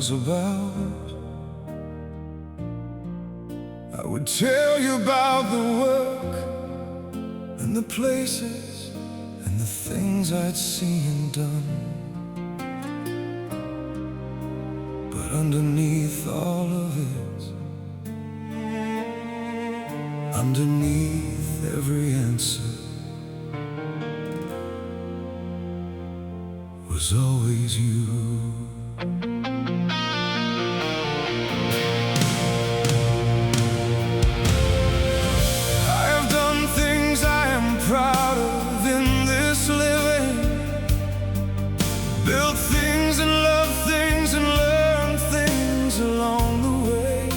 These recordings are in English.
was about. I would tell you about the work and the places and the things I'd seen and done. But underneath all of it, underneath every answer, was always you. I have done things I am proud of in this living, built things and loved things and learned things along the way.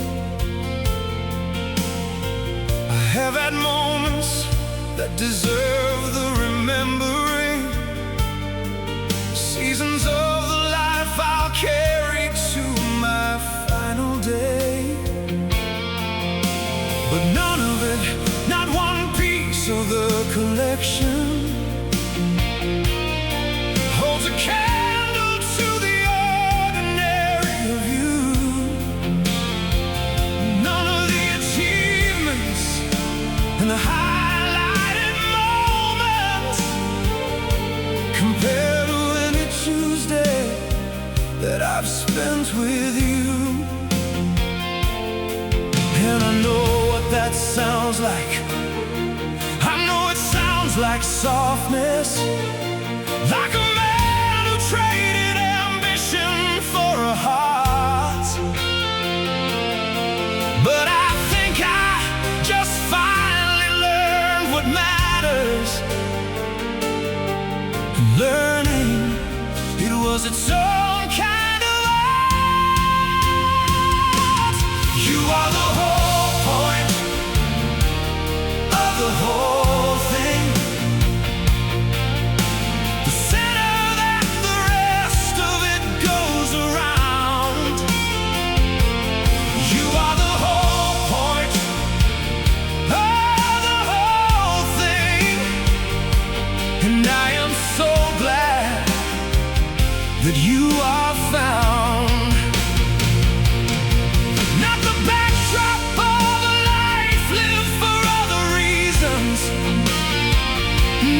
I have had moments that deserve the remembering, seasons of the life I'll carry to my final day. But none of it, not one piece of the collection, holds a candle to the ordinary of you. None of the achievements and the highlighted moments compare Tuesday that I've spent with you. And I know what that sounds like. I know it sounds like softness, like a man who traded ambition for a heart. But I think I just finally learned what matters. Learning was its own kind of art. You are the whole point of the whole thing, the center that the rest of it goes around. You are the whole point of the whole thing, and I am so glad that you are found. Not the backdrop of a life lived for other reasons,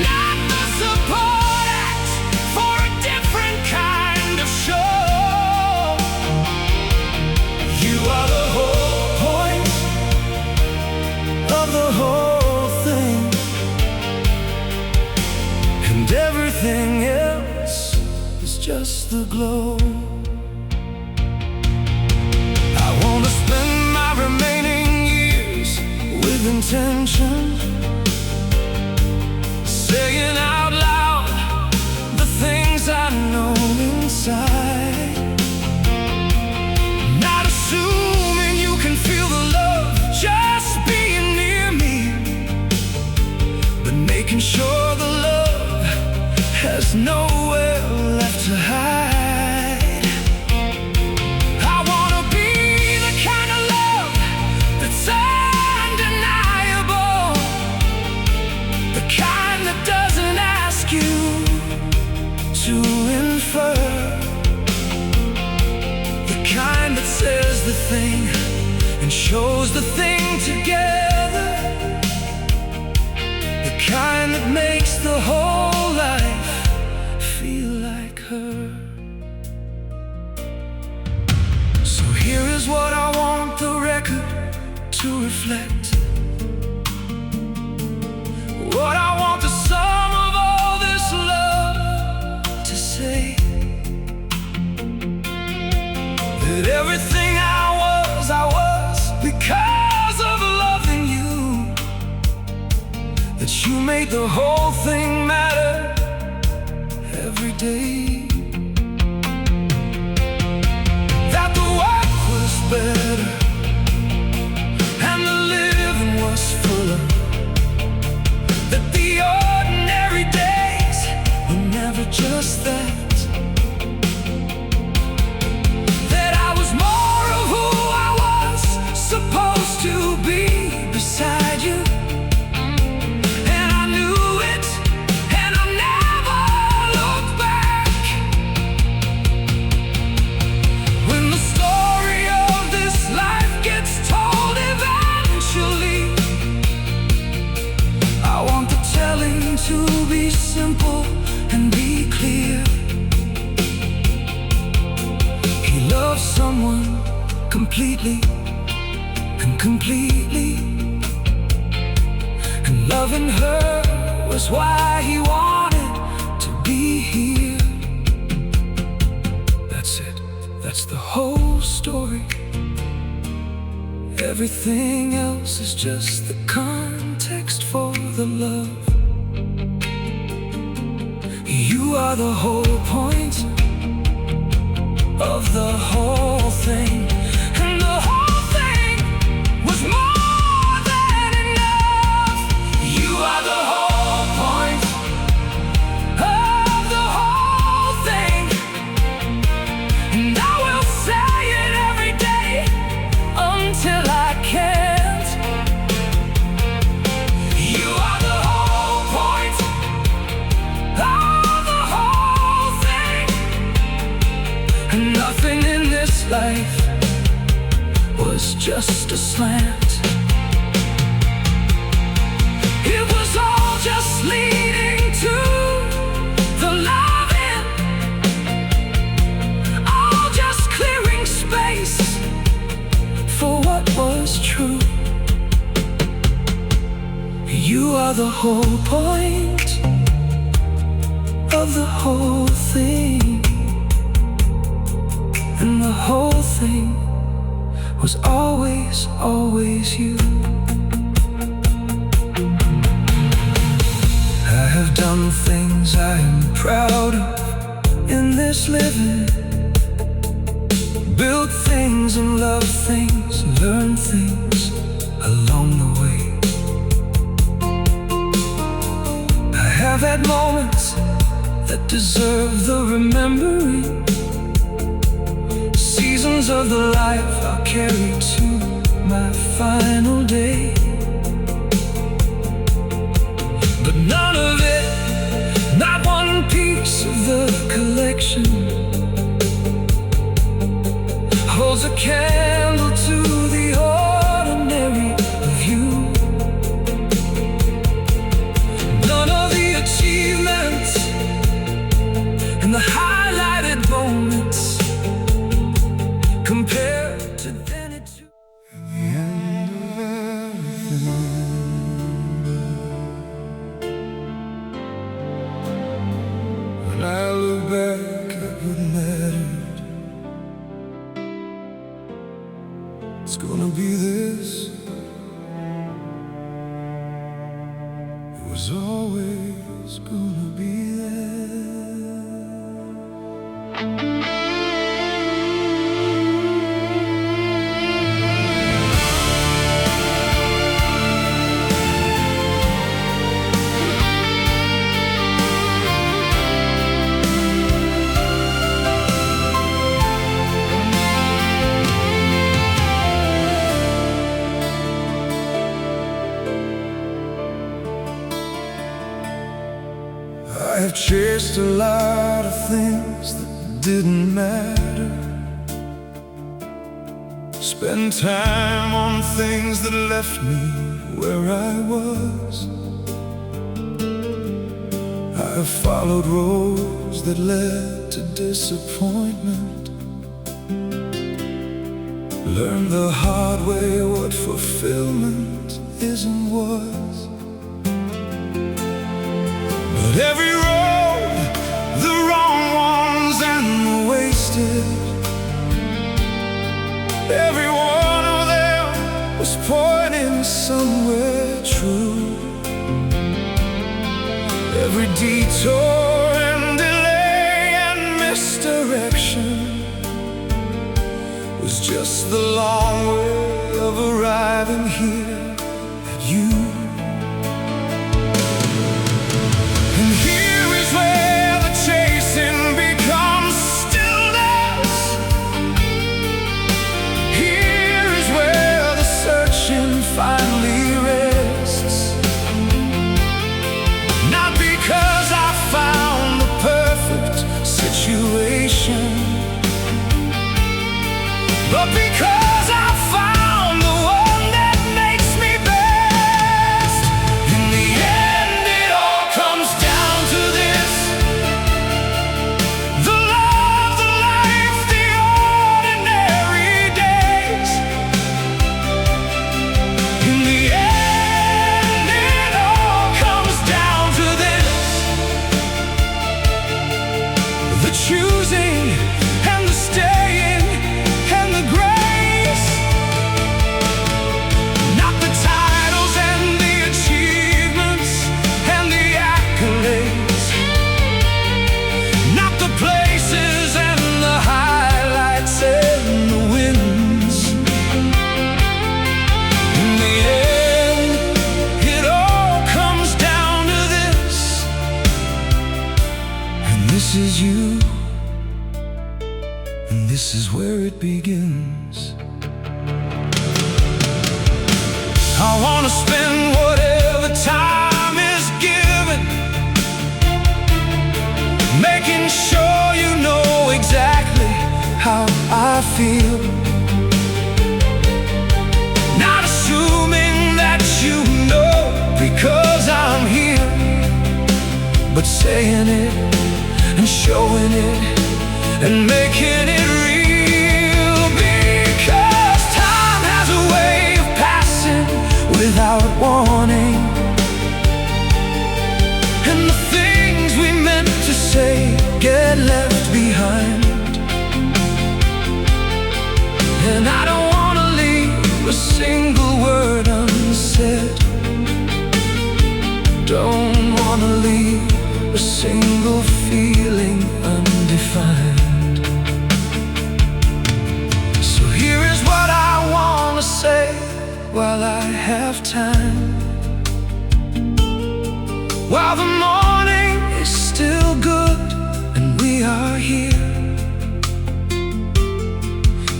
not the support act for a different kind of show. You are the whole point of the whole thing, and everything else just the glow. I want to spend my remaining years with intention, saying out loud the things I know inside, not assuming you can feel the love just being near me, but making sure the love has nowhere left to hide. I wanna be the kind of love that's undeniable, the kind that doesn't ask you to infer, the kind that says the thing and shows the thing together, the kind that makes the whole life feel like her. So here is what I want the record to reflect, what I want the sum of all this love to say, that everything I was because of loving you, that you made the whole thing matter every day, that the work was better and the living was fuller, that the ordinary days were never just that, that I was more of who I was supposed to be beside you. And I knew it, and I never looked back. and completely, and loving her was why he wanted to be here. That's it, that's the whole story. Everything else is just the context for the love. You are the whole point of the whole thing, and the whole thing was more than enough. You are the whole point of the whole thing, and I will say it every day until I can't. You are the whole point of the whole thing, and nothing in this life was just a slant. It was all just leading to the loving, all just clearing space for what was true. You are the whole point of the whole thing, and the whole thing was always, always you. I have done things I am proud of in this living, built things and loved things, learned things along the way. I have had moments that deserve the remembering, seasons of the life I'll carry to my final day. But none of it, not one piece of the collection, holds a candle to the ordinary of you. None of the achievements and the highlighted moments compared to Bennett. At the end of everything, when I look back at what mattered, it's gonna be this. It was always gonna be there. I have chased a lot of things that didn't matter, spent time on things that left me where I was. I have followed roads that led to disappointment, learned the hard way what fulfillment is and was. But every road, the wrong ones and the wasted, every one of them was pointing somewhere true. Every detour and delay and misdirection was just the long way of arriving here at you. Where the chasing becomes stillness, here is where the searching finally rests. Not because I found the perfect situation, but because I found the one that makes but saying it and showing it and making it real. Because time has a way of passing without warning, and the things we meant to say get left behind. And I don't want to leave a single word unsaid. Don't want to leave a single feeling undefined. So here is what I want to say while I have time, while the morning is still good and we are here.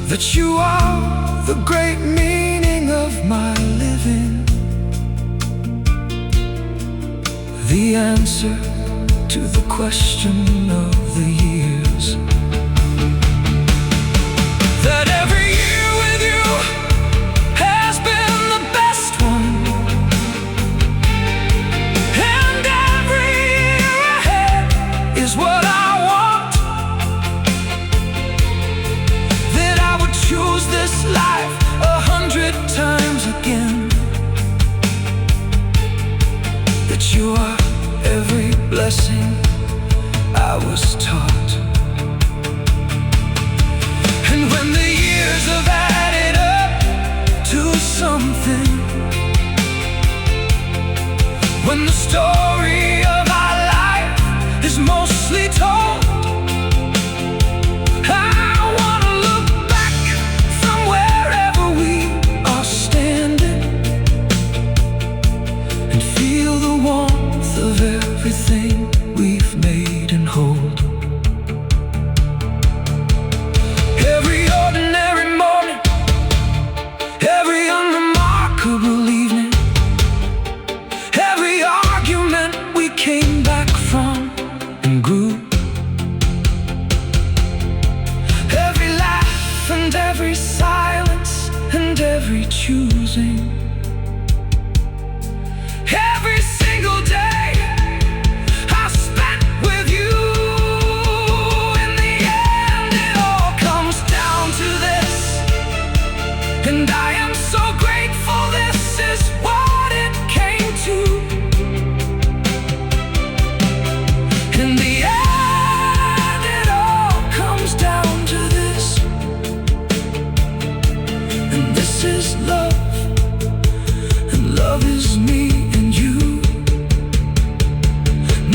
That you are the great meaning of my living, the answer to the question of the years. That every year with you has been the best one, and every year ahead is what I want. That I would choose this life 100 times again. That you are every blessing I was taught. And when the years have added up to something, when the story of our life is mostly told, I wanna look back from wherever we are standing and feel the warmth of everything we've made and hold. Every ordinary morning, every unremarkable evening, every argument we came back from and grew, every laugh and every silence and every choosing, every single day I spent with you. In the end, it all comes down to this, and I am so grateful this is what it came to. In the end, it all comes down to this, and this is love, and love is me and you.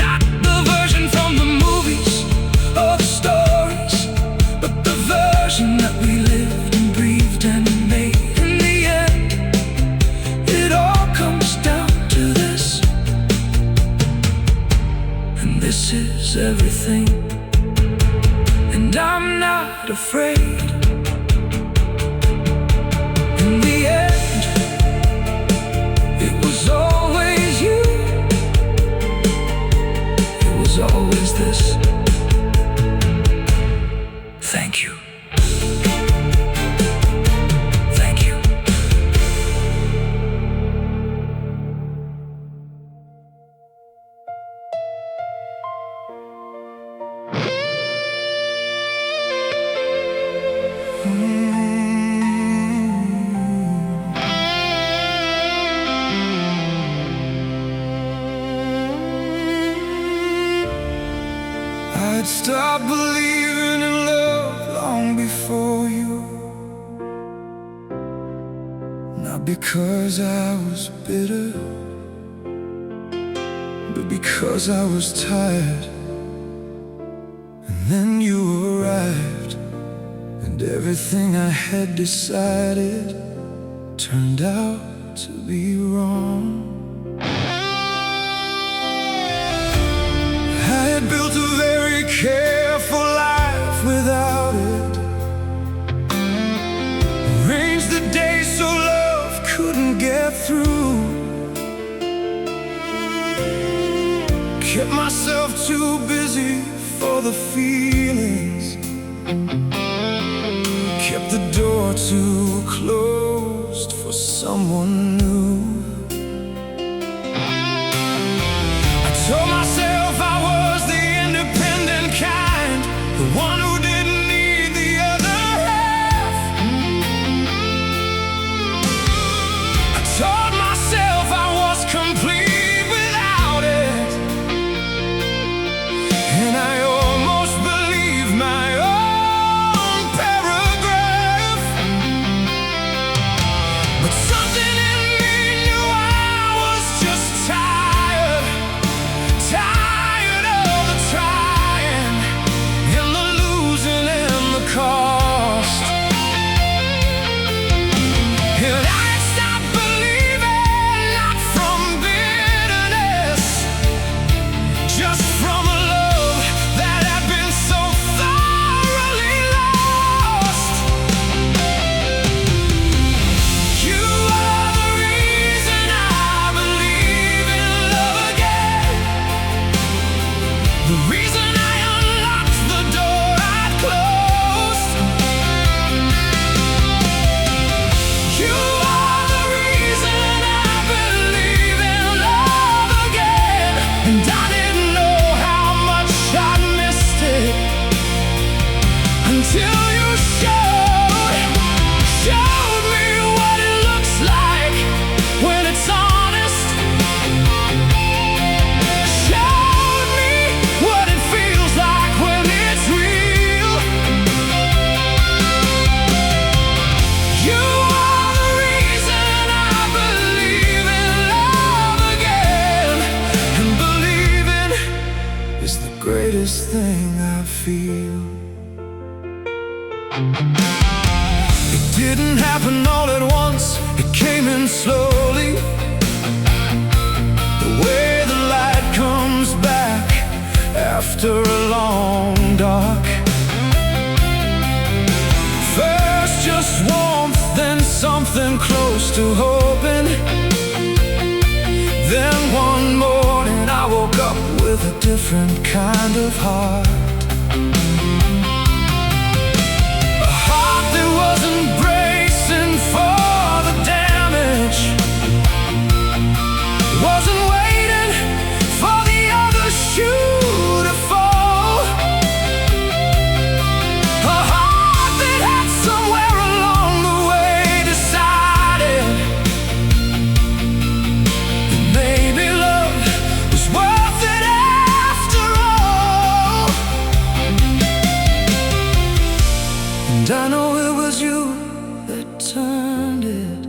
Not the version from the movies or the stories, but the version that we lived and breathed and made. In the end, it all comes down to this, and this is everything, and I'm not afraid. In the end, it was always you, it was always this. Thank you. Thank you. I'd stopped believing in love long before you. Not because I was bitter, but because I was tired. And then you arrived, and everything I had decided turned out to be wrong. I had built a very careful life without it, arranged the day so love couldn't get through, kept myself too busy for the feelings, kept the door too closed for someone new. I told myself I complete without it. And I almost believe my own paragraph. But something in me knew I was just tired of the trying, and the losing and the cost. And I stopped believing, not from bitterness, just from a love that had been so thoroughly lost. You are the reason I believe in love again, the reason I unlocked the door I'd closed. You are the reason I believe in love again, and I didn't know how much I missed it until you showed me what it looks like when it's honest. Showed me what it feels like when it's real. You are the reason I believe in love again, and believing is the greatest thing I feel. It didn't happen all at once, it came in slowly, the way the light comes back after a long dark. First just warmth, then something close to hoping. Then one morning I woke up with a different kind of heart. A heart that wasn't bracing for the damage, wasn't waiting for the other shoe to fall. A heart that had somewhere along the way decided that maybe love was worth it after all. And I know it was you that turned it.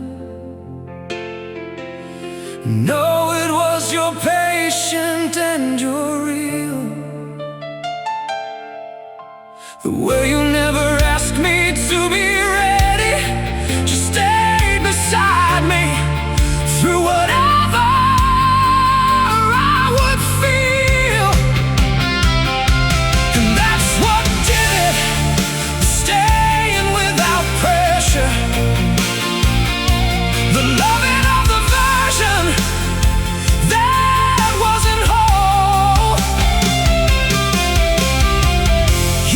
No, it was your patient and your real. The way you never asked me to be ready, just stayed beside me through whatever I would feel. And that's what did it, staying without pressure, the loving of the version that wasn't whole.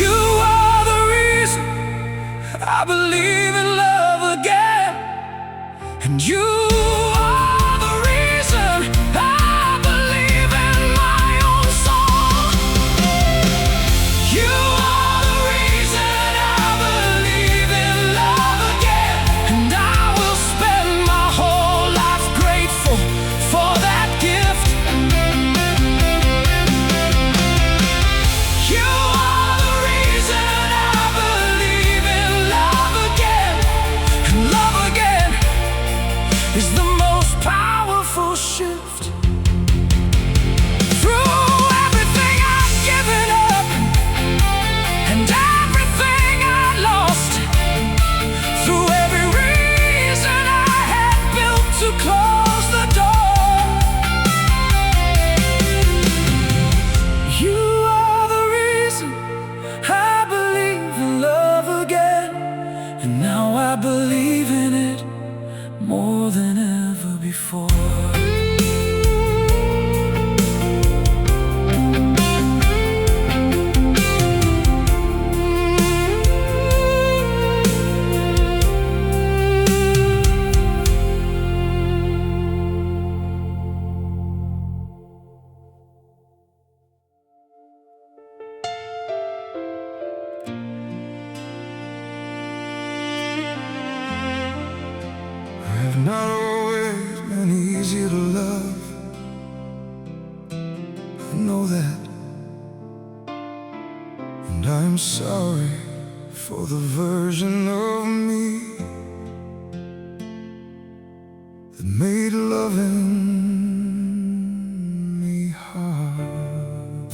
You are the reason I believe in love again, and you are the reason I believe in my own song. You are the reason I believe in love again, and I will spend my whole life grateful for that gift. You are the reason I believe in love again, and love again is the most powerful shift. Through everything I've given up and everything I lost, through every reason I had built to close the door, you are the reason I believe in love again, and now I believe in it more than ever before. I've not always been easy to love. know that. And I'm sorry for the version of me that made loving me hard.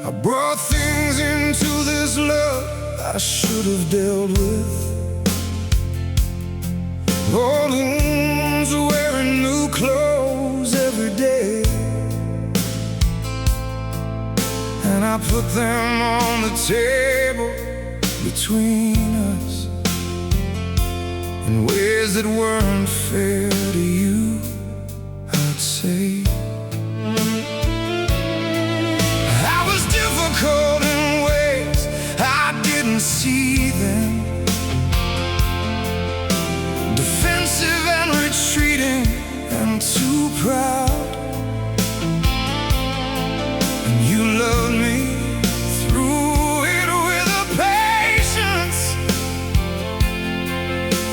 I brought things into this love I should have dealt with. Old wounds, wearing new clothes every day, and I put them on the table between us in ways that weren't fair to you, I'd say. I was difficult in ways I didn't see them, defensive and retreating and too proud. And you loved me through it with a patience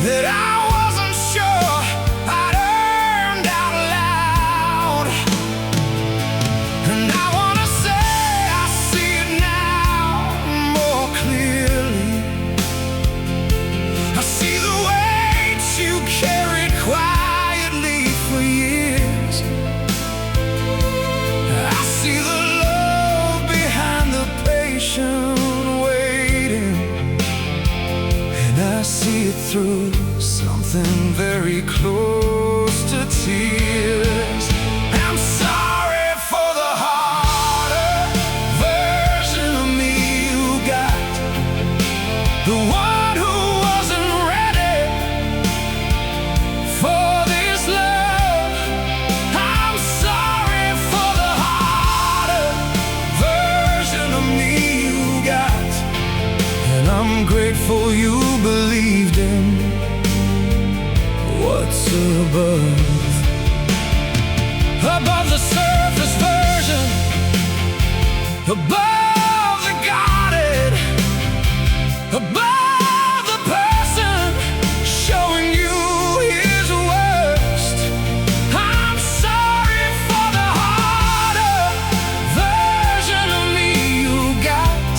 that I wasn't sure I'd earned out loud. And I wanna say I see it now more clearly. I see the weight you carried quietly for years. I see the love behind the patient waiting, and I see it through something very close to tears. I'm sorry for the harder version of me you got, the one who wasn't ready for this love. I'm sorry for the harder version of me you got, and I'm grateful you believed in what's above the surface version, above the guarded, above the person showing you his worst. I'm sorry for the harder version of me you got,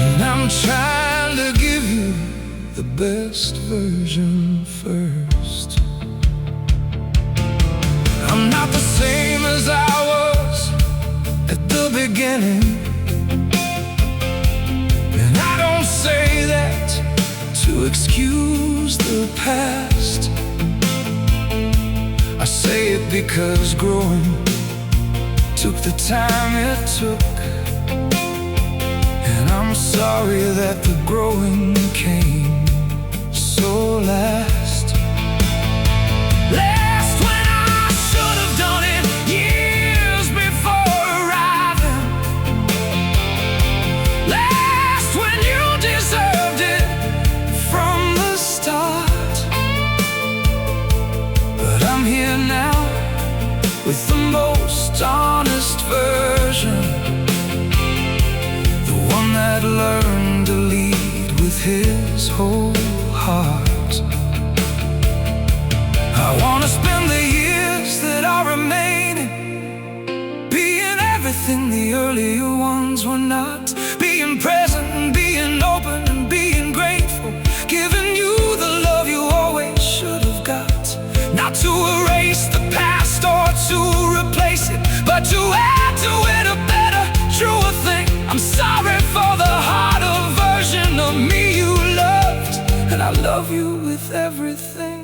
and I'm trying to give you the best version first. I'm not the same as I was at the beginning, and I don't say that to excuse the past. I say it because growing took the time it took, and I'm sorry that the growing came so last. Last when I should have done it years before arriving. Last when you deserved it from the start. But I'm here now with the most honest version, the one that learned to lead with his whole heart. I wanna spend the years that are remaining being everything the earlier ones were not, being present and being open and being grateful, giving you the love you always should have got. Not to erase the past or to replace it, but to add to it a better, truer thing. I'm sorry for the harder version of me you loved, and I love you with everything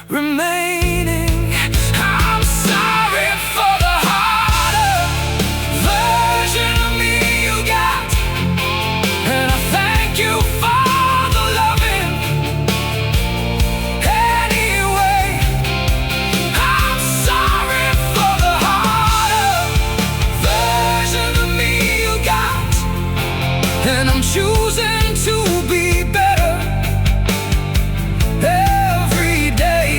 remaining. I'm sorry for the harder version of me you got, and I thank you for the loving anyway. I'm sorry for the harder version of me you got, and I'm choosing to be better every day.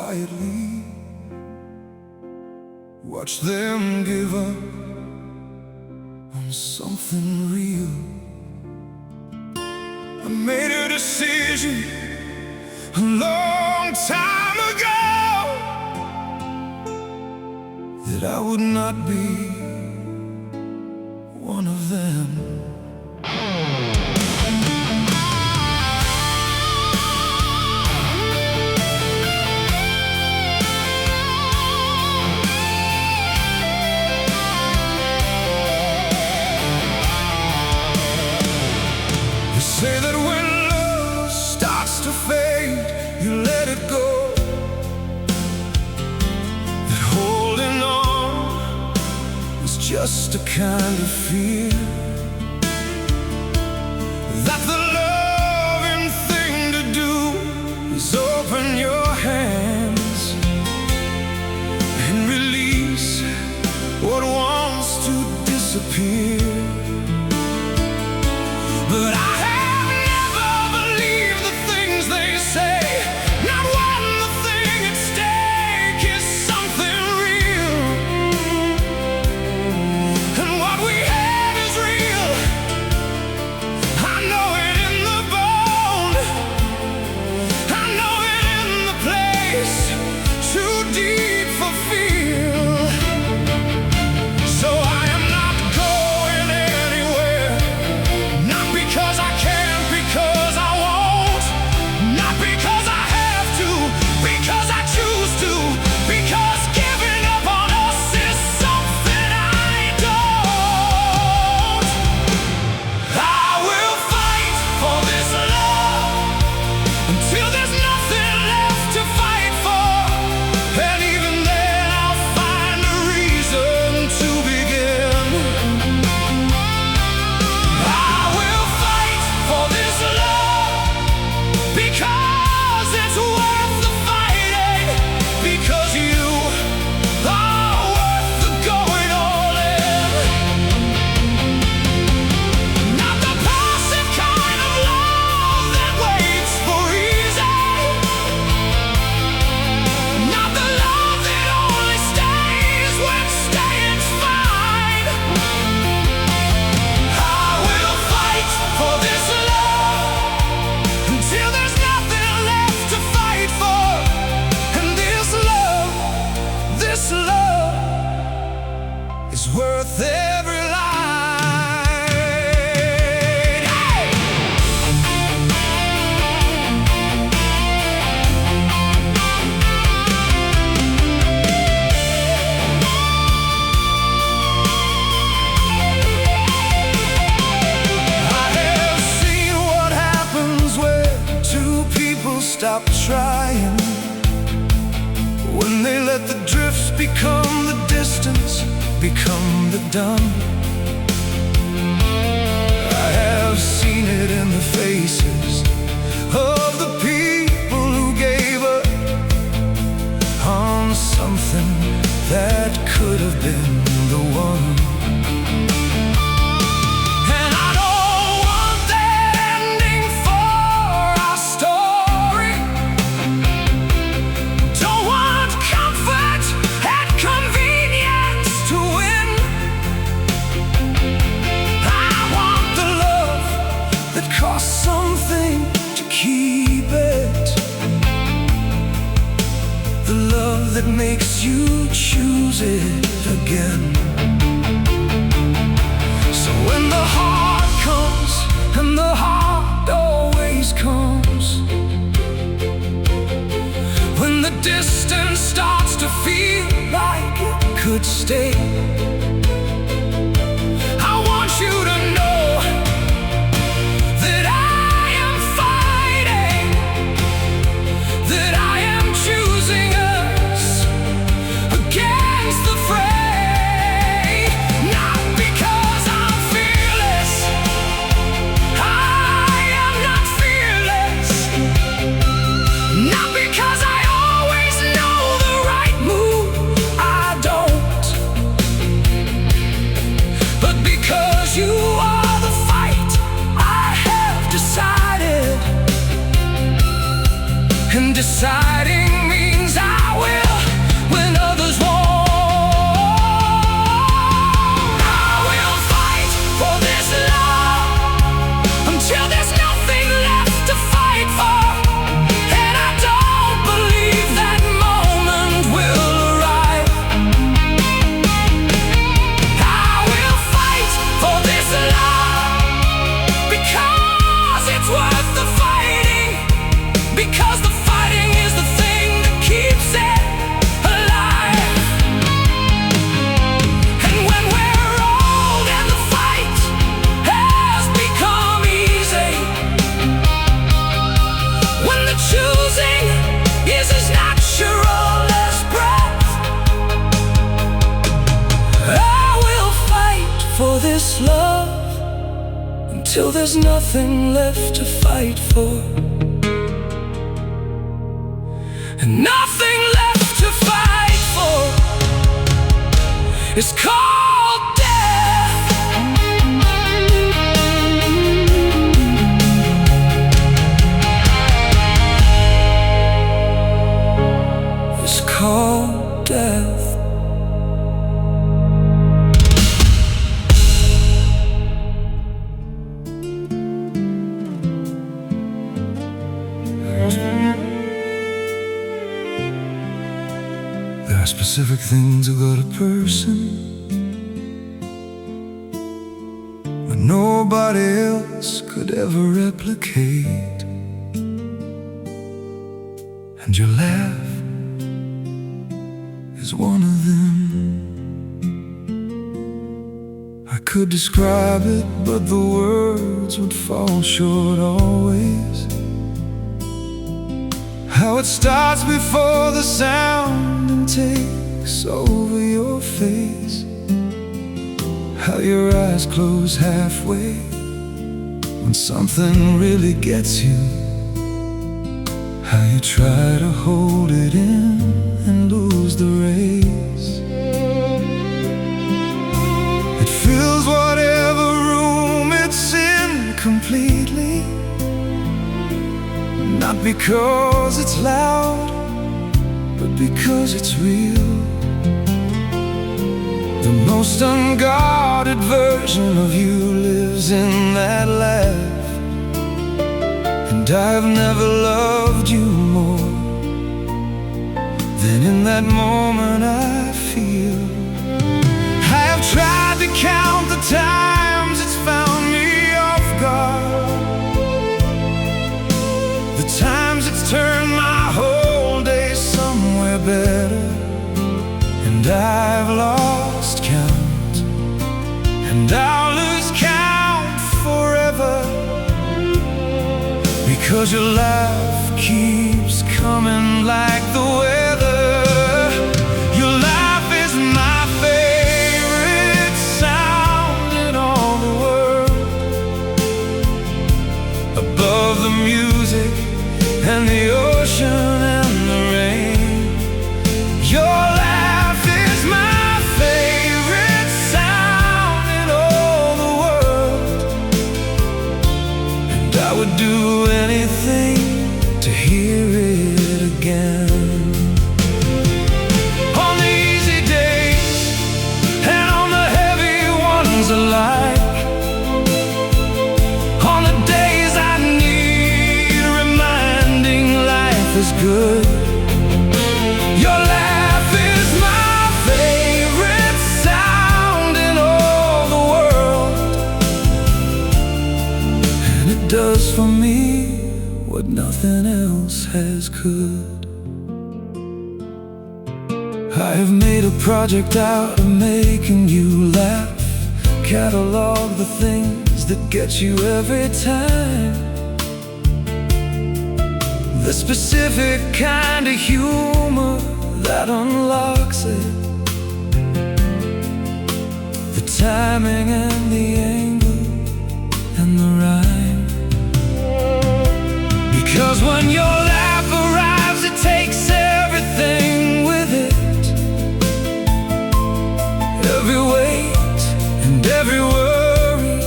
quietly, watch them give up on something real. I made a decision a long time ago that I would not be one of them. They say that when love starts to fade, you let it go. That holding on is just a kind of fear. That the loving thing to do is open your hands and release what wants to disappear. But I have never believed the things they say, not when the thing at stake is something real. And what we have is real. I know it in the bone, I know it in the place too deep for fear. So I am not going anywhere, not because I can't, because I won't, not because I have to, because I choose to, because giving up on us is something I don't. I will fight for this love until there's nothing left to fight for, and even then I'll find a reason to begin. I will fight for this love because it's worth the fighting, because you are worth the going all in. Not the passive kind of love that waits for easy, not the love that only stays when staying's fine. I will fight for this love until there's nothing left to fight for. And this love is worth every line. Hey! I have seen what happens when two people stop trying, when they let the drifts become the distance, become the done. I have seen it in the faces of the people who gave up on something that could have been the one. And I don't want that ending for our story. Don't want comfort and convenience to win. I want the love that costs something to keep it, the love that makes you choose it again. So when the heart comes, and the heart always comes, when the distance starts to feel like it could stay, I want you to know that I am fighting, that I am choosing us against the fray. Not because I'm fearless, I am not fearless. Not because I always know the right move, I don't. But because you are the fight I have decided, and deciding means I this love until there's nothing left to fight for, and nothing left to fight for is called death. It's called death. There are specific things about a person that nobody else could ever replicate, and your laugh is one of them. I could describe it, but the words would fall short always. How it starts before the sound and takes over your face. How your eyes close halfway when something really gets you. How you try to hold it in and lose the race. It fills whatever room it's in completely. Not because it's loud, but because it's real. The most unguarded version of you lives in that laugh, and I've never loved you more than in that moment I feel. I have tried to count the times it's found me off guard, the times it's turned my whole day somewhere better, and I've lost count, and I'll lose count forever, because your laugh keeps coming like the weather. Your laugh is my favorite sound in all the world, above the music and the ocean and the rain. Your laugh is my favorite sound in all the world, and I would do anything to hear it again. On the easy days and on the heavy ones alike, on the days I need reminding life is good, your laugh is my favorite sound in all the world, and it does for me what nothing else has could. I have made a project out of making you laugh, catalog the things that get you every time, the specific kind of humor that unlocks it, the timing and the angle and the rhyme. Because when your laugh arrives, it takes everything with it, every weight and every worry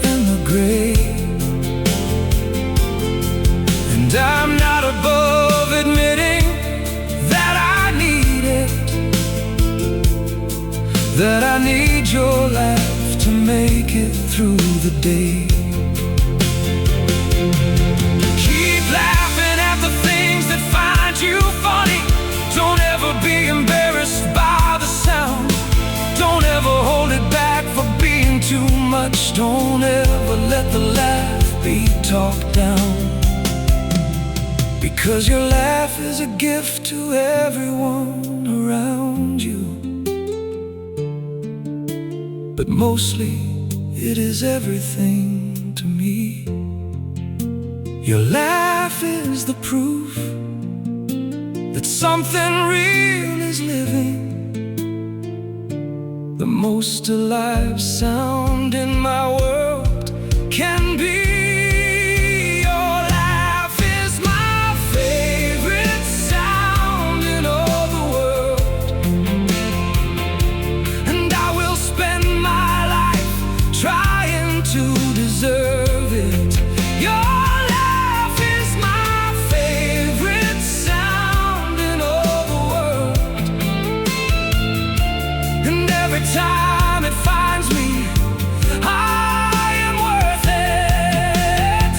and the grave. And I'm not above admitting that I need it, that I need your laugh to make it through the day. Keep laughing at the things that find you funny. Don't ever be embarrassed by the sound. Don't ever hold it back for being too much. Don't ever let the laugh be talked down, because your laugh is a gift to everyone around you, but mostly it is everything to me. Your laugh is the proof that something real is living, the most alive sound in my world can be. Your laugh is my favorite sound in all the world, and I will spend my life trying to deserve it. Your laugh is my favorite sound in all the world, and every time it finds me, I am worth it.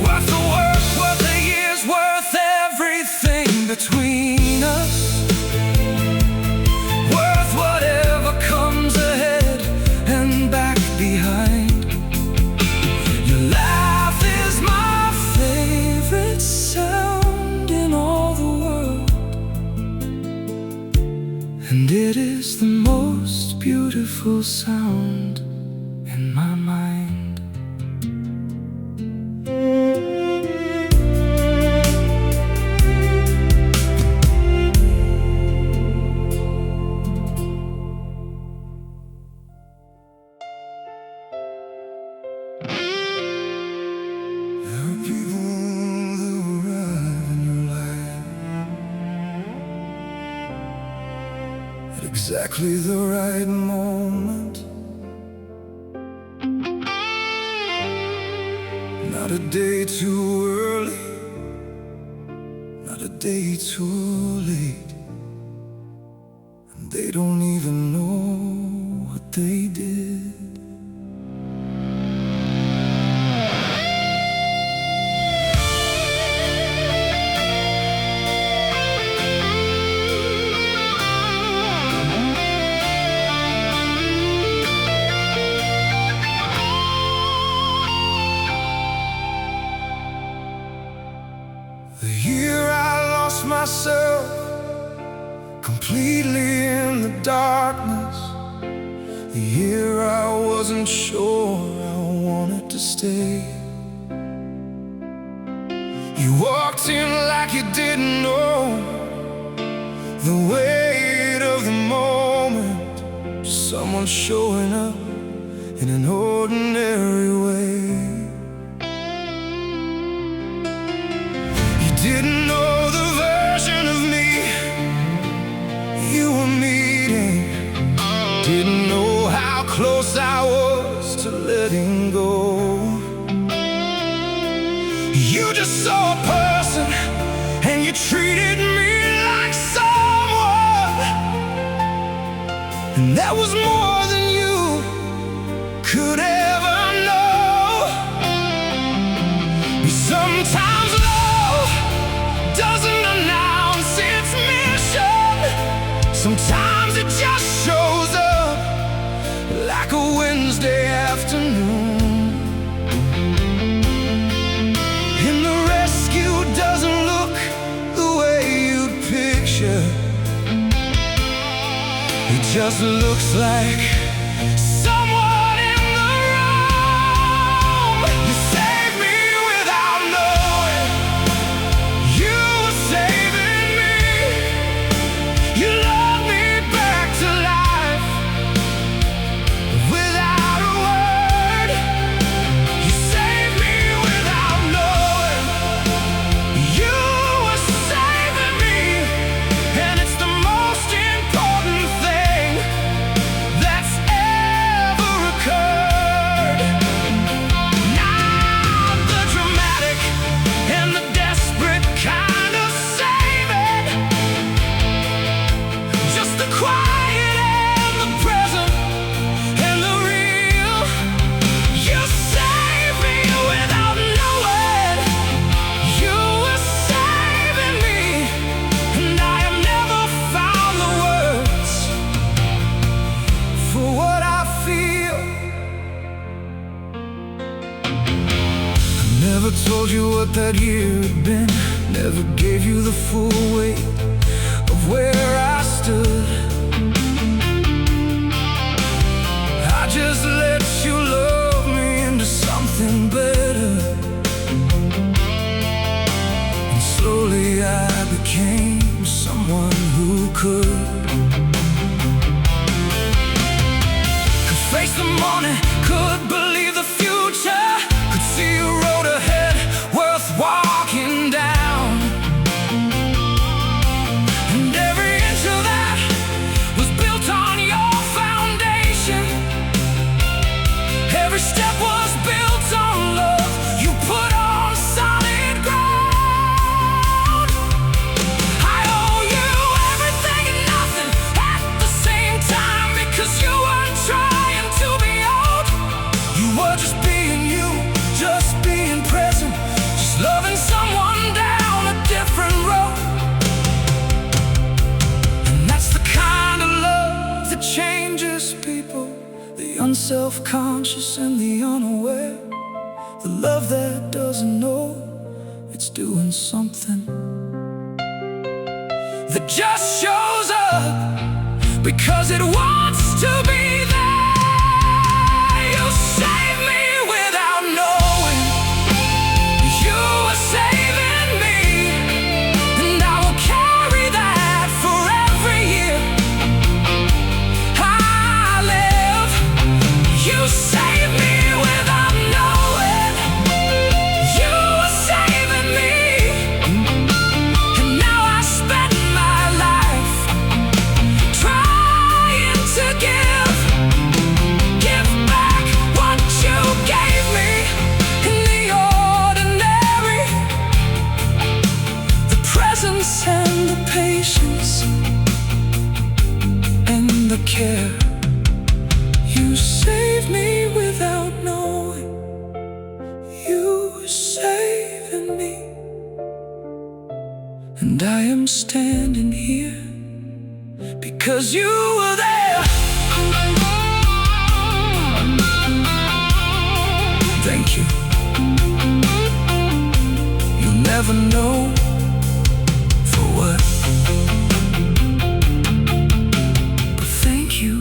Worth the work, worth the years, worth everything between us. Worth whatever comes ahead and back behind. Your laugh is my favorite sound in all the world, and it is the most beautiful sound in my mind. There are people that arrive in your life at exactly the right moment. Not a day too early, not a day too late, and they don't even know what they did. The year I lost myself completely in the darkness, the year I wasn't sure I wanted to stay. You walked in like you didn't know the weight of the moment, someone showing up in an ordinary way. Didn't know the version of me you were meeting. Didn't know how close I was to letting go. You just saw a person and you treated me like someone, and that was more than you could ever know. Sometimes doesn't announce its mission. Sometimes it just shows up like a Wednesday afternoon. And the rescue doesn't look the way you'd picture. It just looks like someone in the room. You saved me without knowing. You were saving me. You loved me back to life without a word. You saved me without knowing. You were saving me, and it's the most important thing that's ever occurred. Not the dramatic and the desperate kind of saving, just the quiet and the present and the real. You saved me without knowing. You were saving me, and I have never found the words for what I feel. I never told you what that year had been. Never gave you the full weight of where I stood. I just let you love me into something better, and slowly I became someone who could. conscious and the unaware, the love that doesn't know it's doing something, that just shows up because it wants to be there. You save me without knowing you were saving me, and I will carry that for every year I live. You save me without knowing you were saving me, and now I spend my life trying to give back what you gave me in the ordinary, the presence and the patience and the care. You save me without knowing you were saving me, and I am standing here because you were there. Thank you. You'll never know for what, but thank you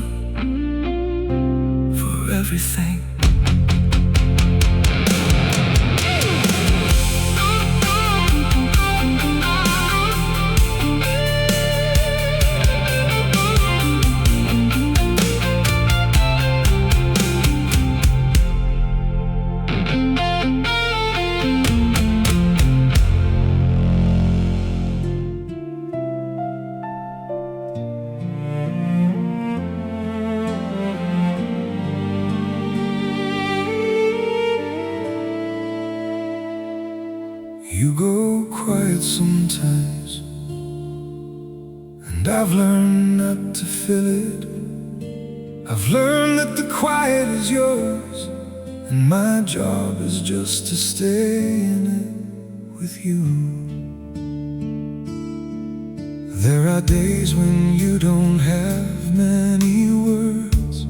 for everything. You go quiet sometimes, and I've learned not to fill it. I've learned that the quiet is yours, and my job is just to stay in it with you. There are days when you don't have many words,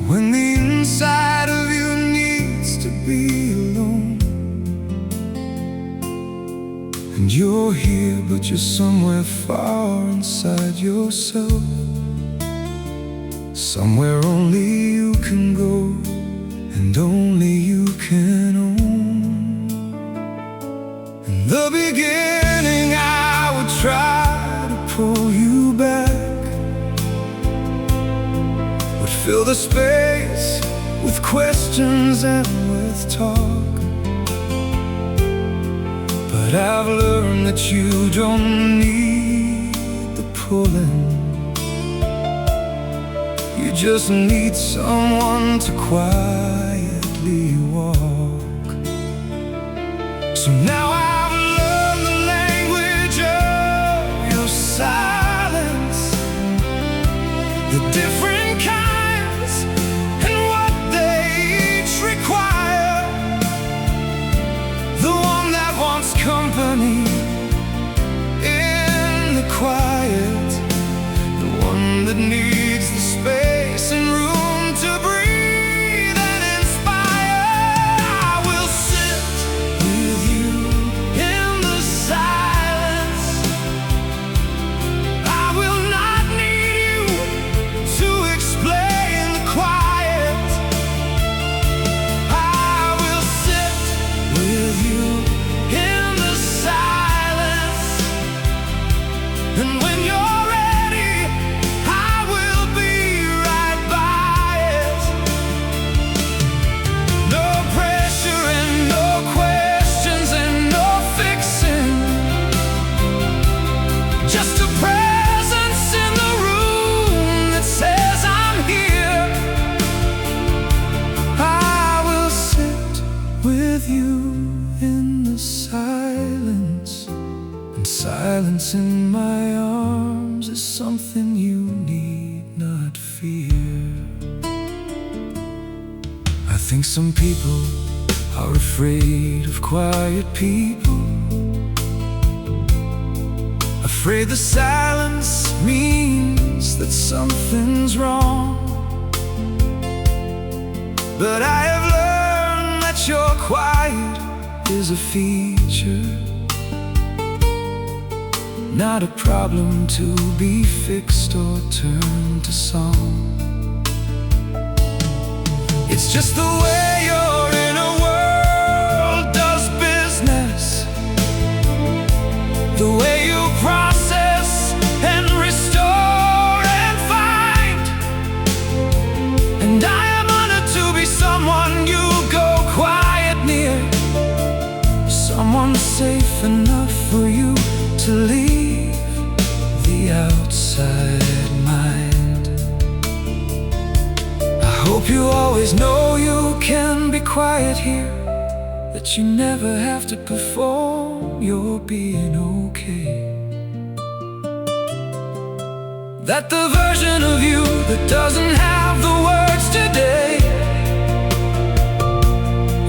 when the inside of you needs to be alone, and you're here but you're somewhere far inside yourself, somewhere only you can go and only you can own. In the beginning I would try to pull you back, would fill the space with questions and with talk. But I've learned that you don't need the pulling, you just need someone to quietly walk. So now I've learned the language of your silence, the different kinds and what they each require, the one that wants company in the quiet, the one that needs the space and room to breathe and inspire. I will sit with you in the silence. I will not need you to explain the quiet. I will sit with you in the silence, and when you're ready, I will be right by it. No pressure and no questions and no fixing, just a presence in the room that says I'm here. I will sit with you in the silence, and silence in my arms is something you need not fear. I think some people are afraid of quiet people, afraid the silence means that something's wrong. but I have learned that your quiet is a feature, not a problem to be fixed or turned to song. It's just the way your inner world does business, the way you process and restore and find. And I am honored to be someone you go quiet near, someone safe enough for you to leave the outside mind. I hope you always know you can be quiet here, that you never have to perform, you're being okay. That the version of you that doesn't have the words today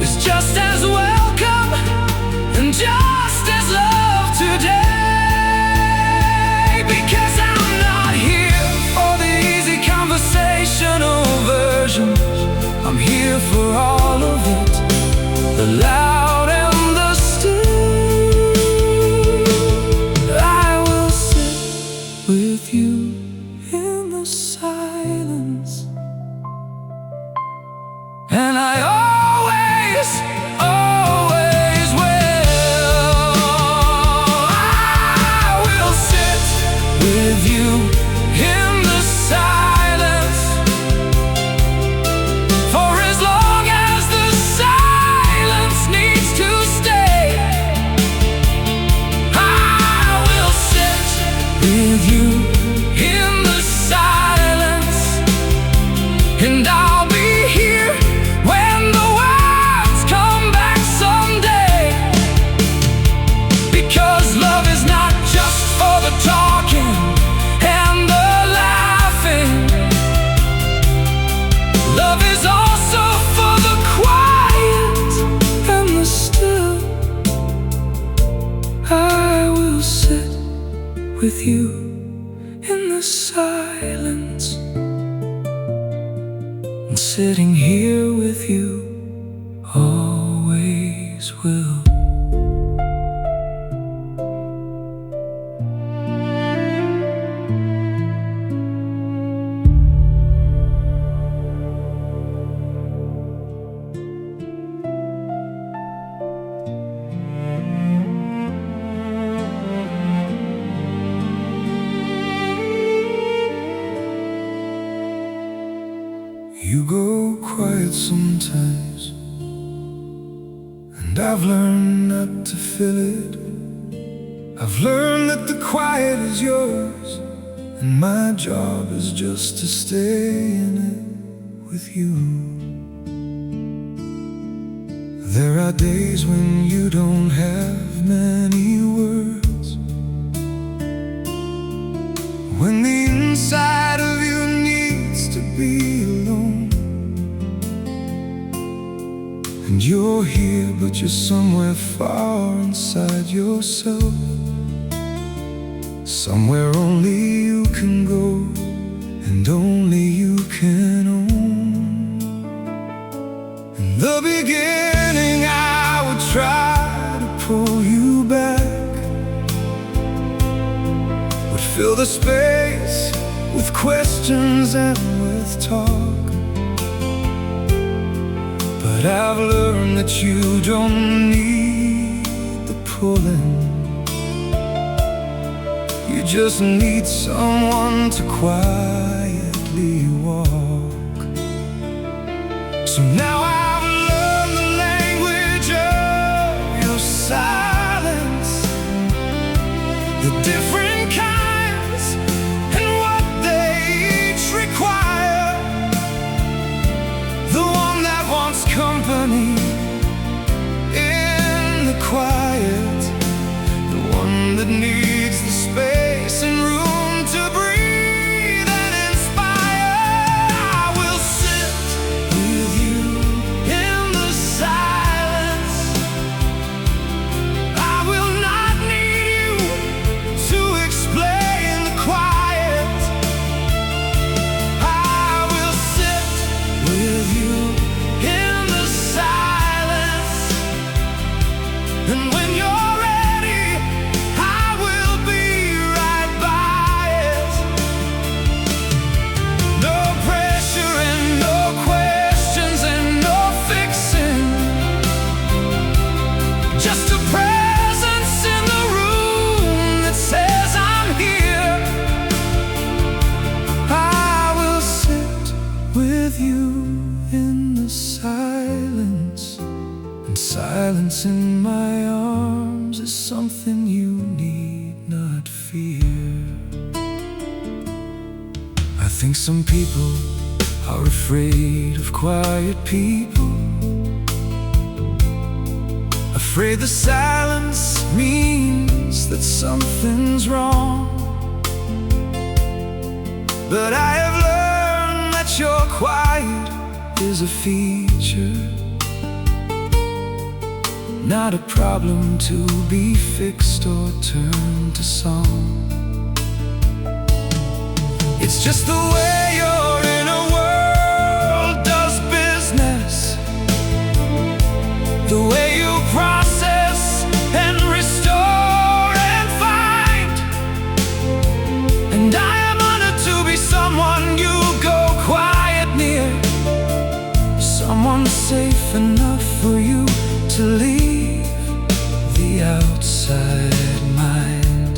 is just as welcome and just as loved today. Because I'm not here for the easy conversational version, I'm here for all of it, the loud and the still. I will sit with you in the silence, and I always will. I will sit with you in the silence, for as long as the silence needs to stay. I will sit with you in the silence, and I'll be here when the words come back someday. Because love is not just for the talking and the laughing, love is also for the quiet and the still. I will sit with you in the silence, and sitting here with you always will. You go quiet sometimes, and I've learned not to fill it. I've learned that the quiet is yours, and my job is just to stay in it with you. There are days when you don't have many words, when the inside of you needs to be alone. And you're here, but you're somewhere far inside yourself, somewhere only you can go and only you can own. In the beginning I would try to pull you back, would fill the space with questions and with talk. But I've learned that you don't need the pulling, you just need someone to quietly walk. So now I've learned the language of your silence, the different kinds and what they each require. The one that wants company in the quiet, the one that needs the space and room to breathe and inspire. I will sit with you And when you're ready, I will be right by it. No pressure and no questions and no fixing, just a presence in the room that says I'm here. I will sit with you in the silence, and silence in my arms is something you need not fear. I think some people are afraid of quiet people, afraid the silence means that something's wrong. But I have learned that your quiet is a feature, not a problem to be fixed or turned to song. It's just the way your inner world does business, the way you process and restore and find. And I am honored to be someone you go quiet near, someone safe enough for you to leave the outside mind.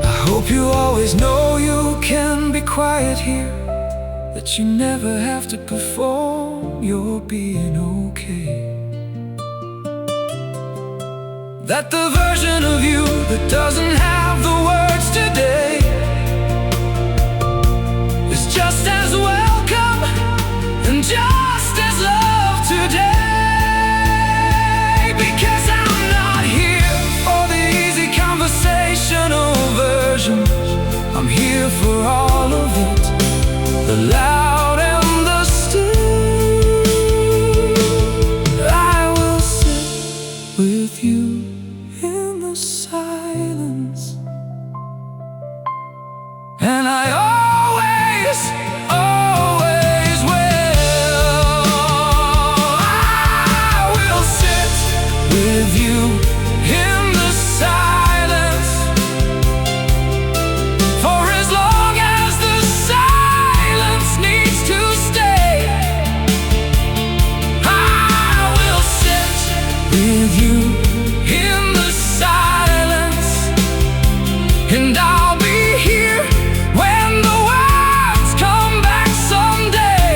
I hope you always know you can be quiet here, that you never have to perform, you're being okay. That the version of you that doesn't have the words today is just as welcome and just as loved today. Because I'm not here for the easy conversational version, I'm here for all of it, the loud and the still. I will sit with you in the silence, and I always, always will. I will sit with you in the silence, for as long as the silence needs to stay. I will sit with you in the silence, and I'll be here when the words come back someday.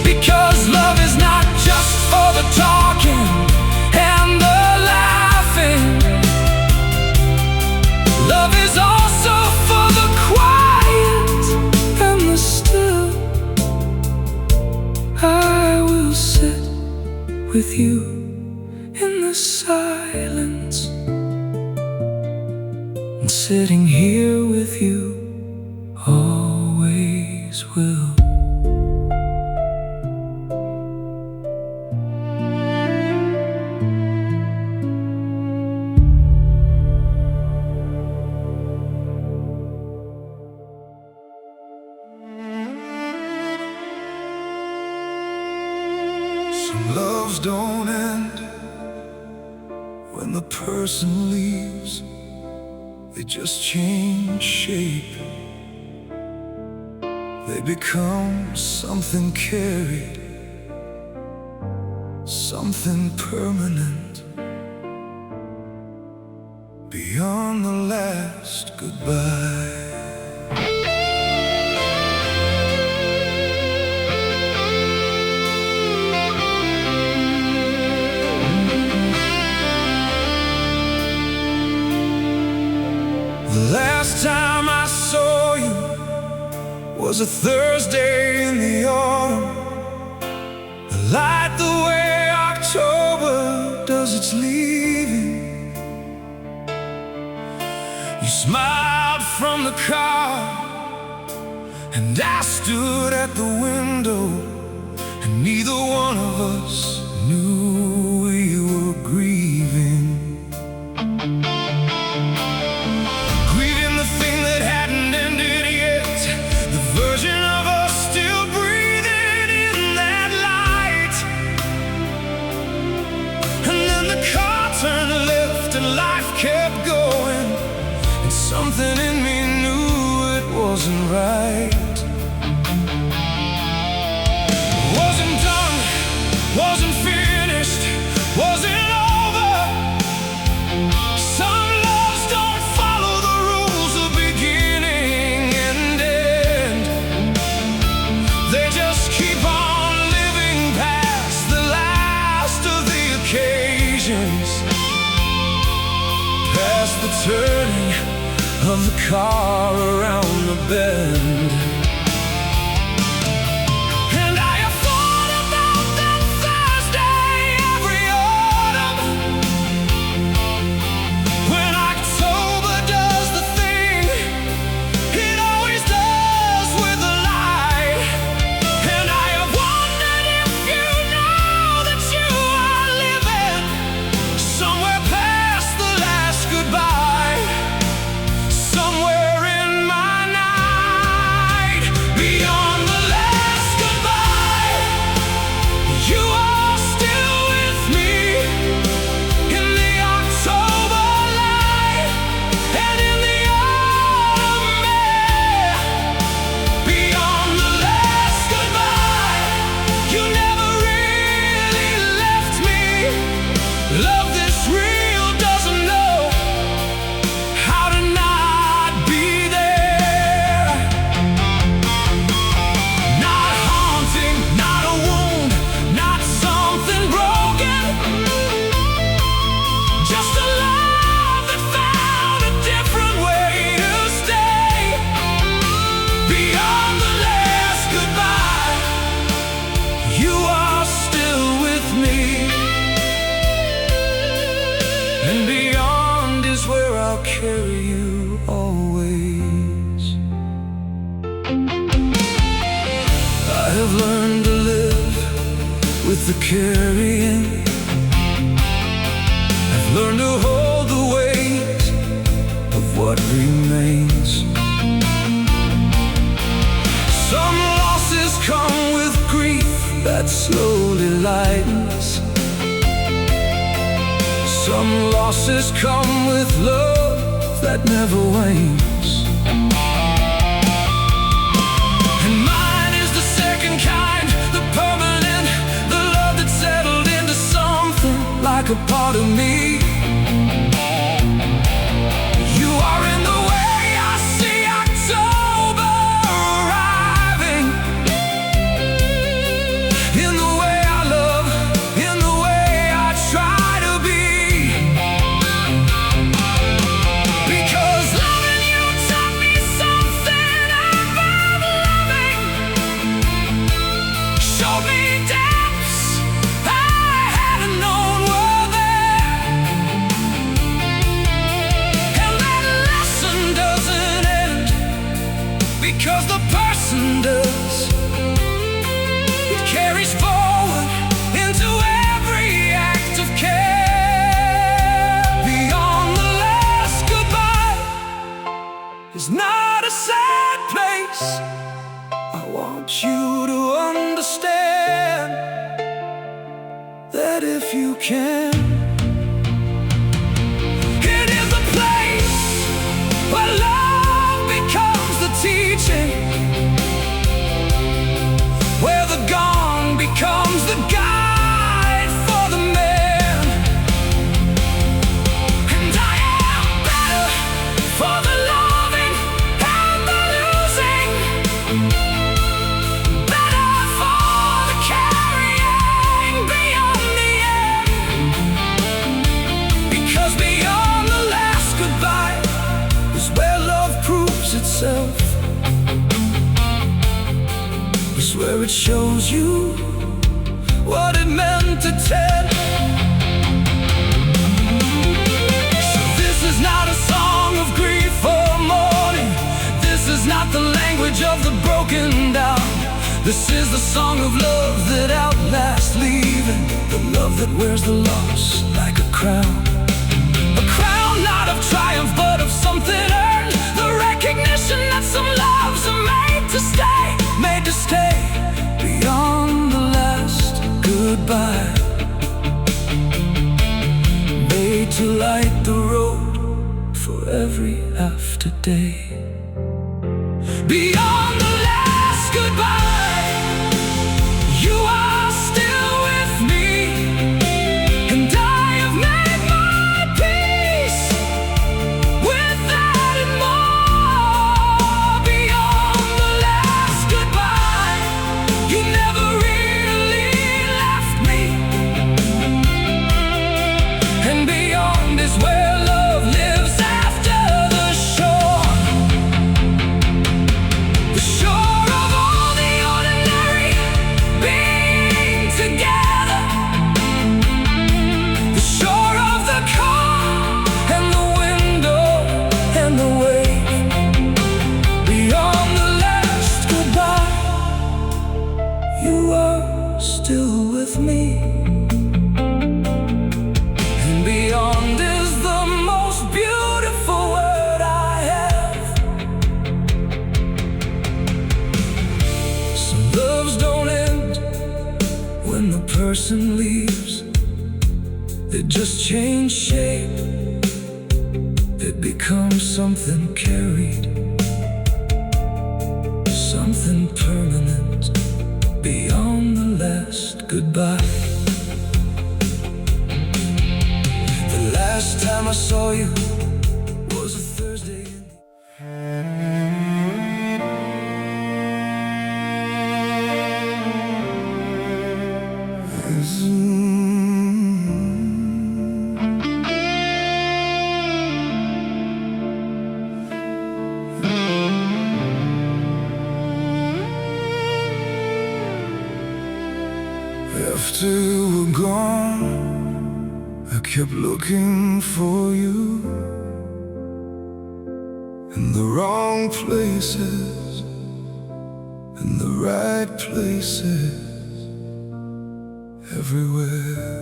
Because love is not just for the talking and the laughing, love is also for the quiet and the still. I will sit with you in the silence, and sitting here with you always will. Some loves don't end when the person leaves, they just change shape. They become something carried, something permanent, beyond the last goodbye. The last time I saw you was a Thursday in the autumn, light the way October does its leaving. You smiled from the car, and I stood at the window, and neither one of us knew we were grieving. Grieving the thing that hadn't ended yet, the version of us still breathing in that light. wasn't right. Wasn't done, wasn't finished, wasn't over. Some loves don't follow the rules of beginning and end. They just keep on living past the last of the occasions, past the turning of the car around the bend. And I have thought about that Thursday every autumn, when October does the thing it always does with a lie. And I have wondered if you know that you are living somewhere past the last goodbye, somewhere in my night, beyond the last goodbye. You are still with me in the October light and in the autumn air. Beyond the last goodbye, you never really left me. Love this real doesn't know how to not be there. Not haunting, not a wound, not something broken. Just a love that found a different way to stay. Beyond the last goodbye, you are still with me. And beyond is where I'll carry you always. I have learned to live with the carrying. I've learned to hold the weight of what remains. Some losses come with grief that slowly lightens. Some losses come with love that never wanes. And mine is the second kind, the permanent, the love that settled into something like a part of me. You are in the way I see October arriving, in the way I love, in the way I try to be. Because loving you taught me something about loving, showed me depths I hadn't known were there. And that lesson doesn't end because the person does. It carries forward into every act of care. Beyond the last goodbye is not a sad place. I want you to understand that if you can, it is the place where love becomes the teaching, where the gong becomes the guide for the man. And I am better for the loving and the losing, better for the carrying beyond the end. Because beyond the last goodbye is where love proves itself, is where it shows you what it meant to tell. So this is not a song of grief or mourning. This is not the language of the broken down. This is the song of love that outlasts leaving, the love that wears the loss like a crown. A crown not of triumph but of something earned, the recognition that some loves are made to stay, made to stay beyond the last goodbye, made to light the road for every after day. Beyond the last goodbye, you are still with me, and I have made my peace with that and more. Beyond the last goodbye, you never really left me, and beyond is where love lives after the shore. The shore of all the ordinary being together, the shore of the calm and the window and the wave. Beyond the last goodbye, you are still with me, and beyond is the most beautiful word I have. Some loves don't end when the person leaves. They just change shape. They become something carried, something permanent. Beyond the last goodbye. The last time I saw you was a Thursday. After you were gone, I kept looking for you in the wrong places, in the right places, everywhere.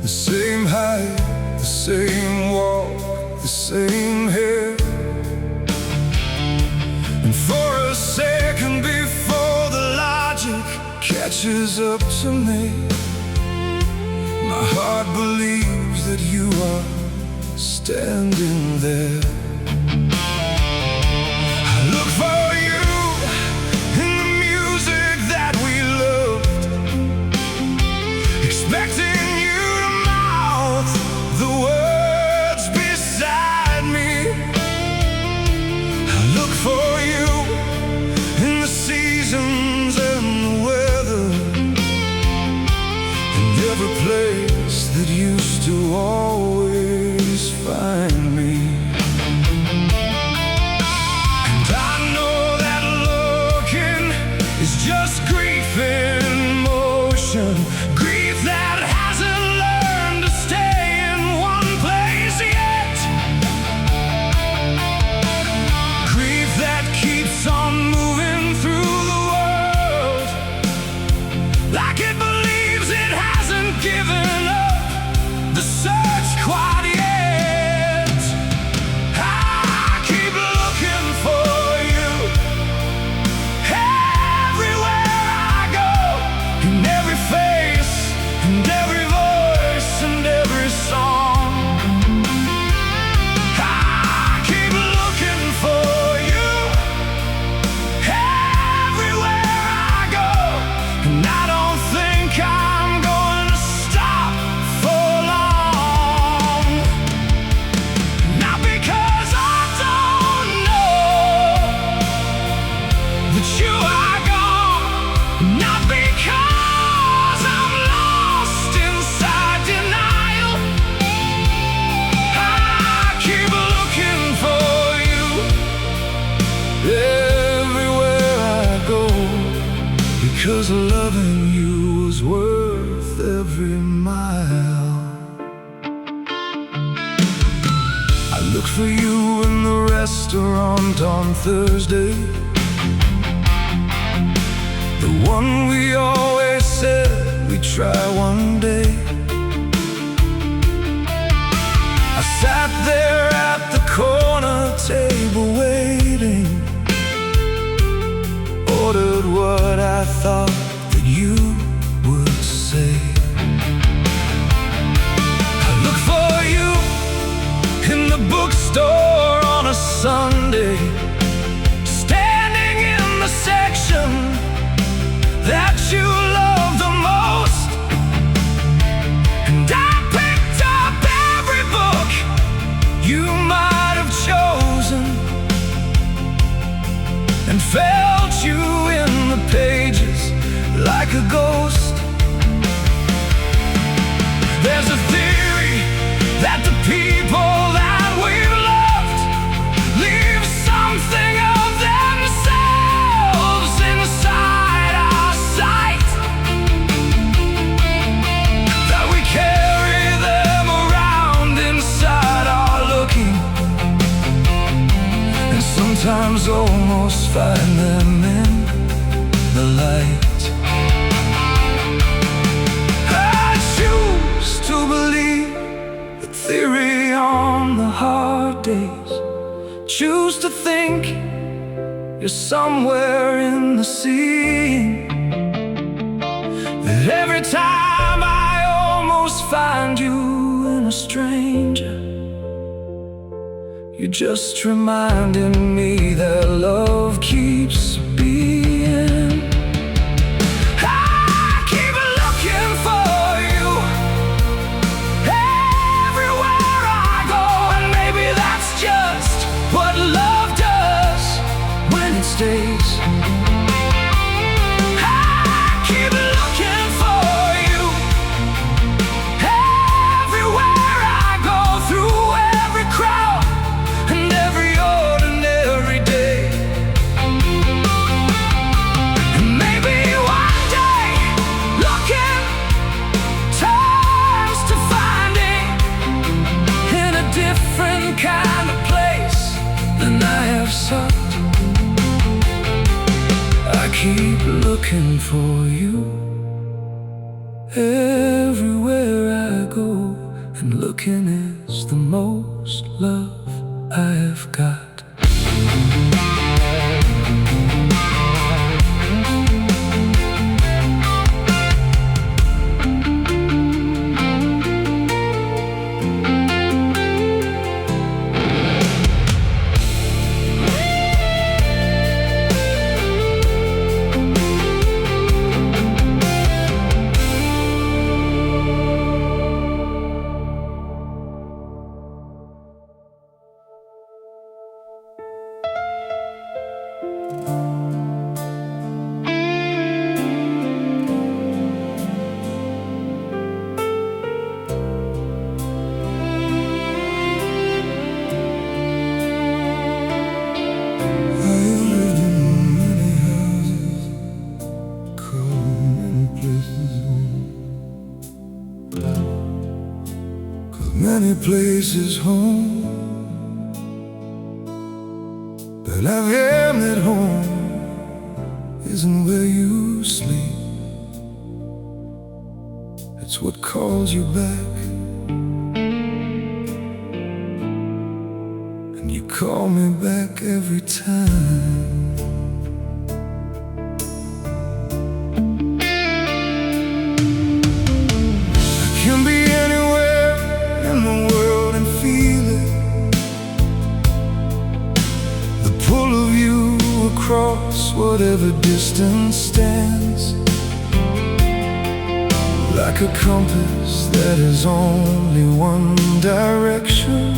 The same height, the same walk, the same hair. And for a second before the logic catches up to me, my heart believes that you are standing there. I look for you in the music that we loved, expecting the words beside me. I look for you in the seasons and the weather, and every place that used to always find me. And I know that looking is just grief in motion, grief that hasn't learned to stay yet, grief that keeps on moving through the world, like it believes it hasn't given up the search quite yet. I keep looking for you everywhere I go, in every face and every voice and every song. Because loving you was worth every mile. I looked for you in the restaurant on Thursday, the one we always said we'd try one day. I sat there at the corner table waiting, ordered what I thought that you would say. I look for you in the bookstore on a Sunday, standing in the section that you love the most. And I picked up every book you might have chosen, and felt you in the pages like a ghost. There's a theory that the people that we've loved leave something of themselves inside our sight, that we carry them around inside our looking, and sometimes almost find them in the light. I choose to believe the theory on the hard days, choose to think you're somewhere in the sea, that every time I almost find you in a stranger, you're just reminding me that love keeps being. I keep looking for you everywhere I go, and maybe that's just what love does when it stays. I keep looking for you everywhere I go, through every crowd and every ordinary day. And maybe one day looking turns to finding in a different kind of place than I have sought. I keep looking for you everywhere I go, and looking is the most love I have got. Many places home, but I've heard that home isn't where you sleep. It's what calls you back, and you call me back every time. I can be anywhere in the world and feel it, the pull of you across whatever distance stands, like a compass that has only one direction,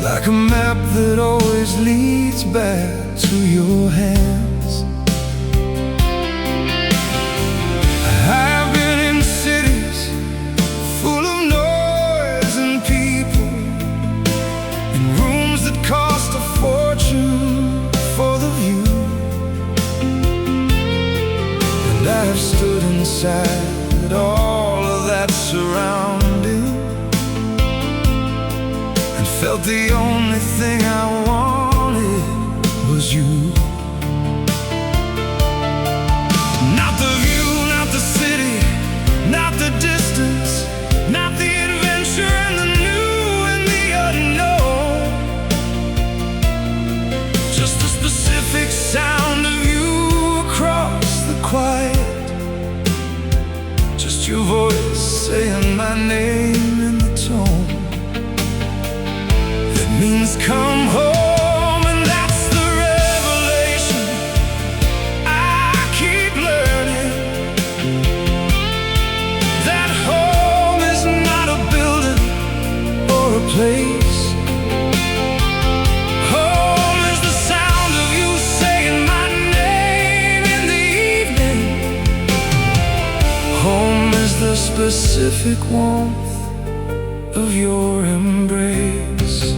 like a map that always leads back to your hands. I've been in cities full of noise and people, in rooms that cost a fortune for the view, and I have stood inside all of that surrounding, and felt the only thing I wanted was you. specific warmth of your embrace.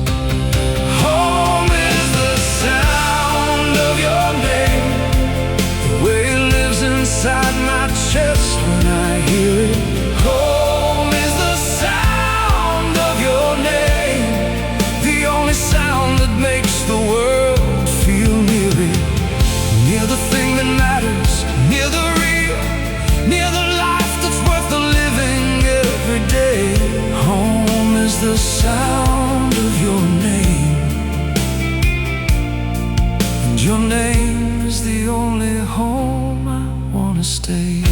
Home is the sound of your name, the way it lives inside my chest when I hear it. Home is the sound of your name, the only sound that makes the world feel near it. Near the thing that matters, near the real, near the life that's worth the living every day. Home is the sound of your name, and your name is the only home I wanna stay.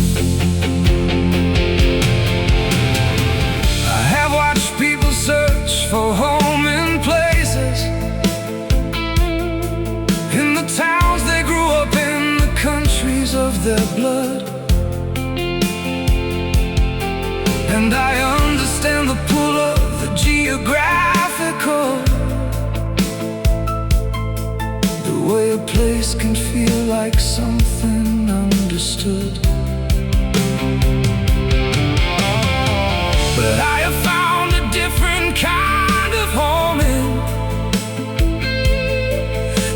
I have watched people search for home in places, in the towns they grew up in, the countries of their blood. And I understand the pull of the geographical, the way a place can feel like something understood. But I have found a different kind of home,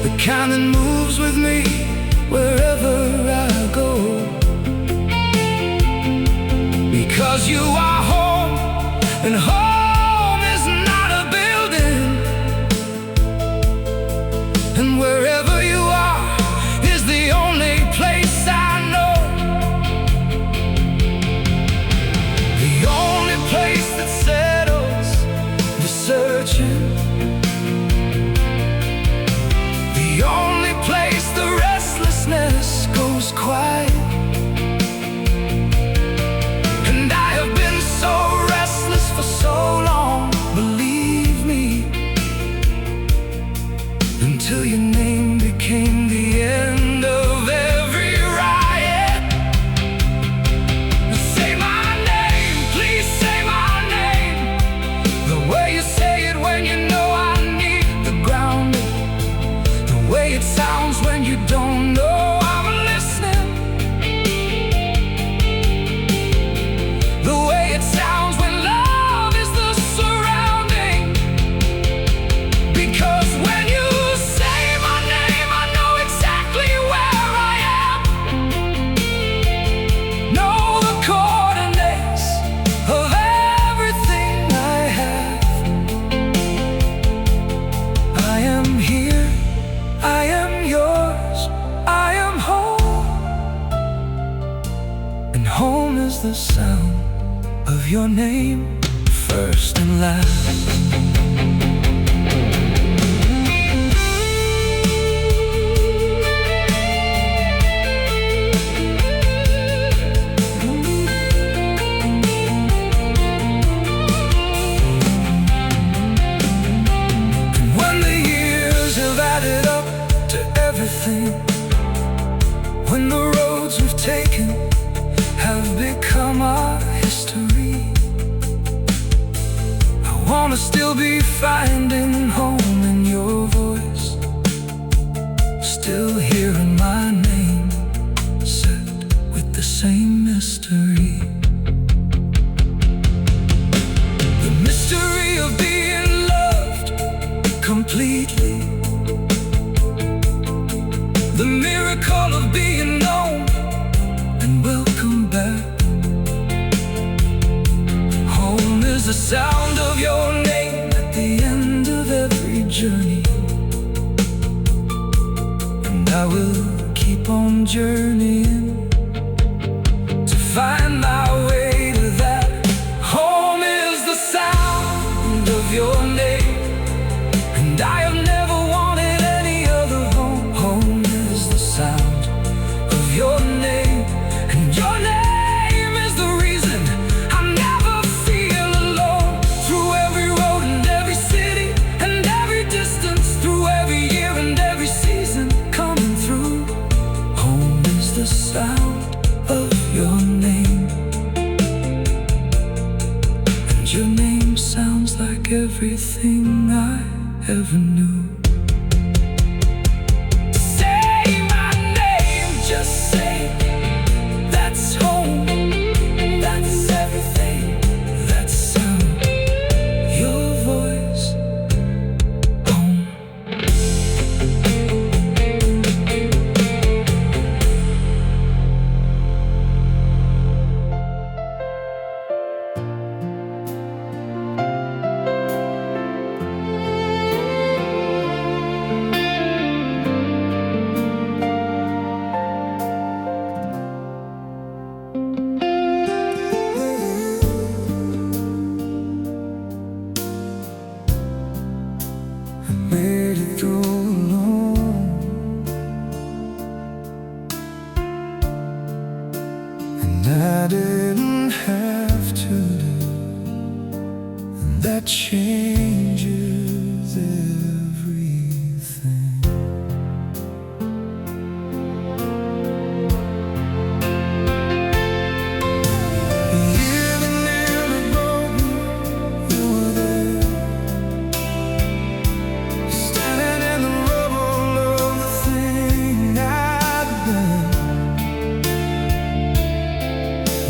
the kind that moves with me wherever I go. Because you are home, and home is not a building, and wherever you are is the only place I know, the only place that settles the searching, the only place the restlessness goes quiet. For so long, believe me, until your name became the end of every riot. Say my name, please say my name, the way you say it when you know I need the grounding, the way it sounds when you don't know I'm listening, the way it sounds when the sound of your name, first and last. And when the years have added up to everything, when the roads we've taken have become our history, I wanna still be finding home in your voice, still hearing my name said with the same mystery. The mystery of being loved completely, the miracle of being known and welcome back. Home is the sound of your name at the end of every journey, and I will keep on journeying to find my way to that. Home is the sound of your name, and I have never wanted any other home. Home is the sound of your name, and your name is the reason I never feel alone. Through every road and every city and every distance, through every year and every season coming through, home is the sound of your name, and your name sounds like everything I ever knew. Say my name, just say that's home, that's everything. that changes everything. Even in a broken, you were there, standing in the rubble of the thing I'd been.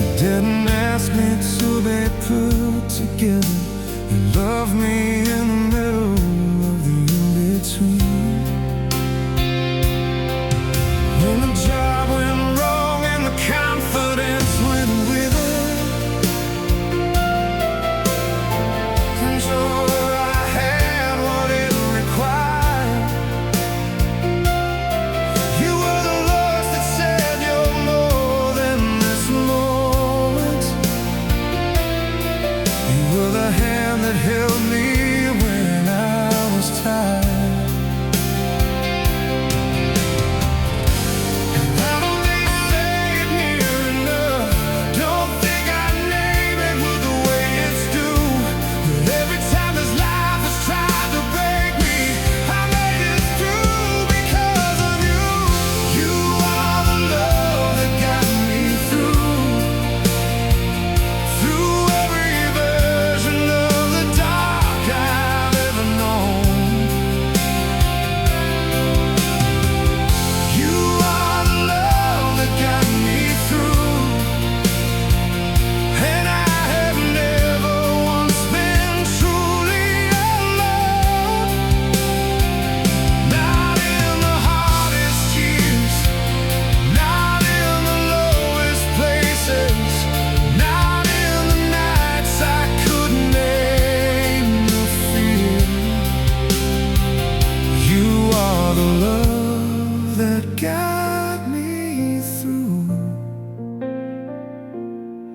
You didn't ask me to be put together. You love me in the middle of the in-between. When the job went wrong and the confidence went with it, and sure I had what it required. You were the Lord that said you're more than this moment. You were the hand that held me when I was tired. And I don't need to say it near enough. Don't think I name it with the way it's due. But every time this life has tried to break me, I made it through because of you. You are the love that got me through every version of the dark I've ever known. You are the love that got me through, and I have never once been truly alone. Not in the hardest years, not in the lowest places, not in the nights I couldn't name the fear. You are the love that got me through,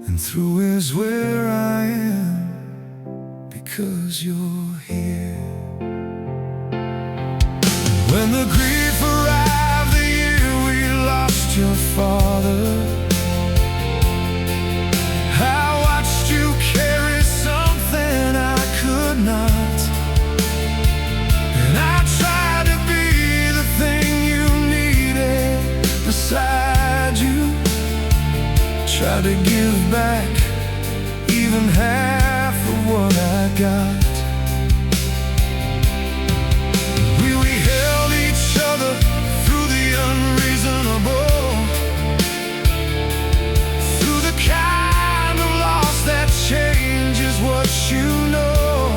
and through is where I am because you're here. When the grief arrived the year we lost your father, I watched you carry something I could not, and I tried to be the thing you needed beside you. Tried to give back even half of what I got. We held each other through the unreasonable, through the kind of loss that changes what you know.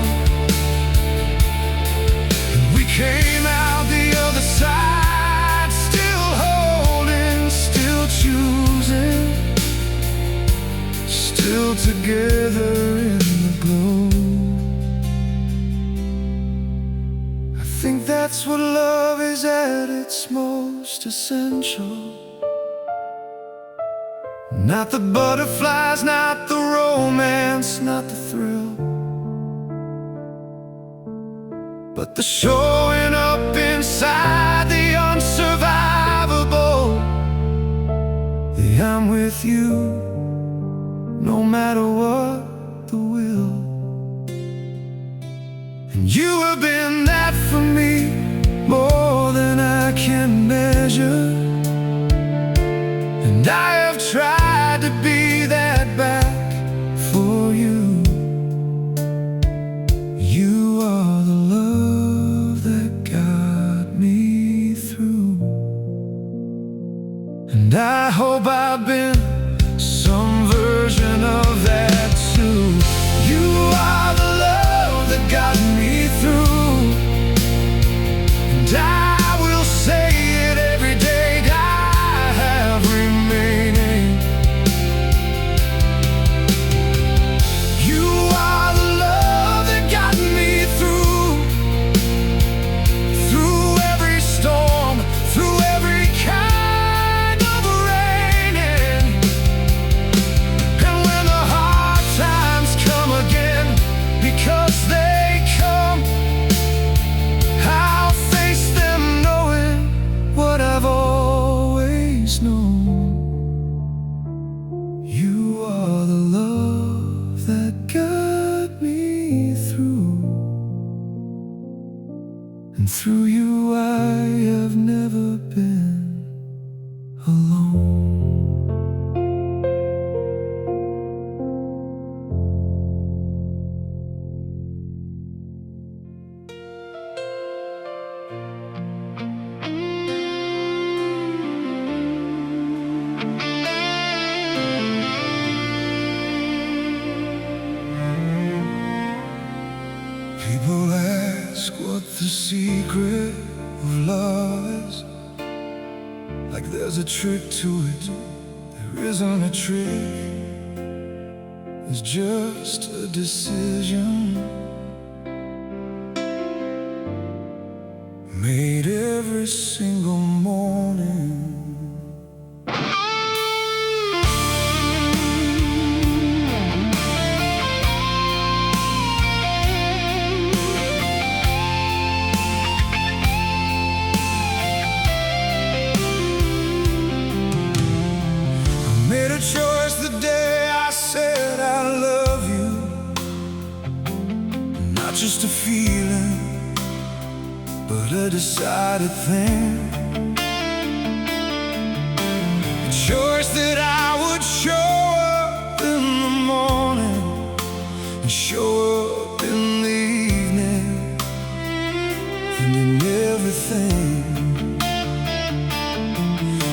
And we came out the other side, still holding, still choosing, still together in the glow. I think that's what love is at its most essential. Not the butterflies, not the romance, not the thrill, but the showing up inside the unsurvivable. The I'm with you no matter what the will. And you have been that for me more than I can measure, and I have tried to be that back for you. You are the love that got me through, and I hope I've been some version of that too. You are the love that got me through, me through. And through you I have never been alone. People ask what the secret of love is. Like there's a trick to it. There isn't a trick. It's just a decision made every single morning. Made a choice the day I said I love you. Not just a feeling, but a decided thing. A choice that I would show up in the morning and show up in the evening, and in everything.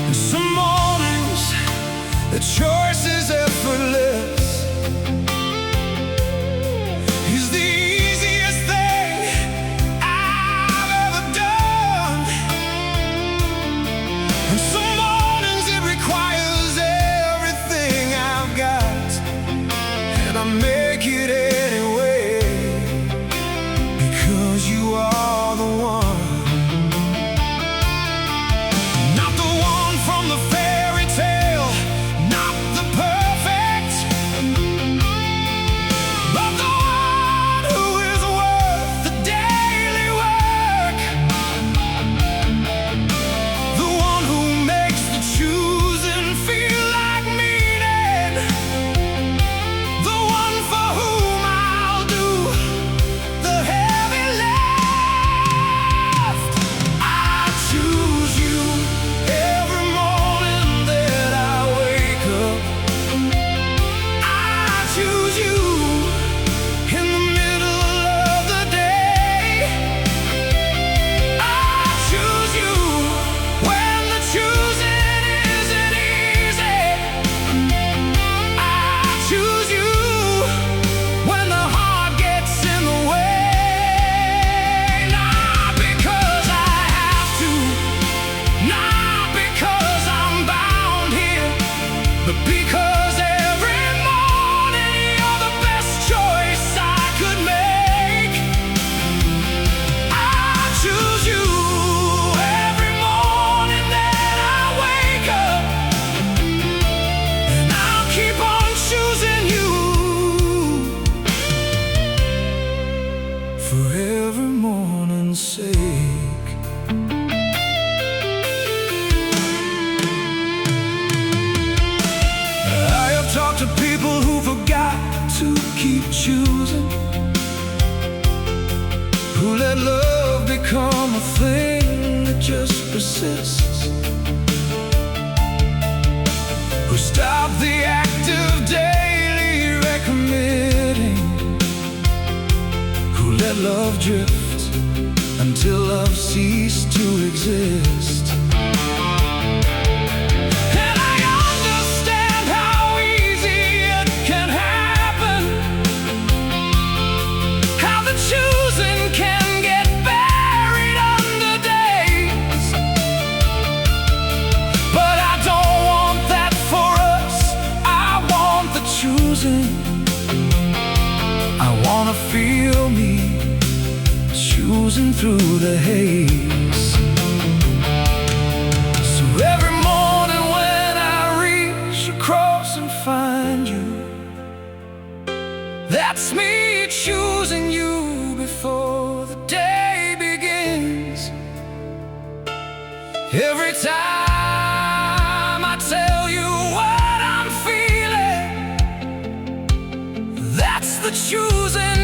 And some mornings the choice is effortless. It's the easiest thing I've ever done. And some mornings it requires everything I've got, and I make it anyway, because you are the one. Not the one from the fairy tale, not the perfect, but the one who is worth the daily work. The one who makes the choosing feel like meaning. The one for whom I'll do the heavy lift. I choose you every morning that I wake up. I choose you in the middle of the day. I choose you when the choosing isn't easy. I choose you when the heart gets in the way. Not because I have to, not because I'm bound here, but because every morning you're the best choice I could make. I choose you every morning that I wake up, and I'll keep on choosing you for every morning's sake. I have talked to people who forgot to keep choosing, who let love become a thing that just persists, who stopped the act of daily recommitting, who let love drift until love ceased to exist. And I understand how easy it can happen, how the choosing can get buried under days. But I don't want that for us. I want the choosing. I wanna feel me choosing through the haze. So every morning when I reach across and find you, that's me choosing you before the day begins. Every time I tell you what I'm feeling, that's the choosing.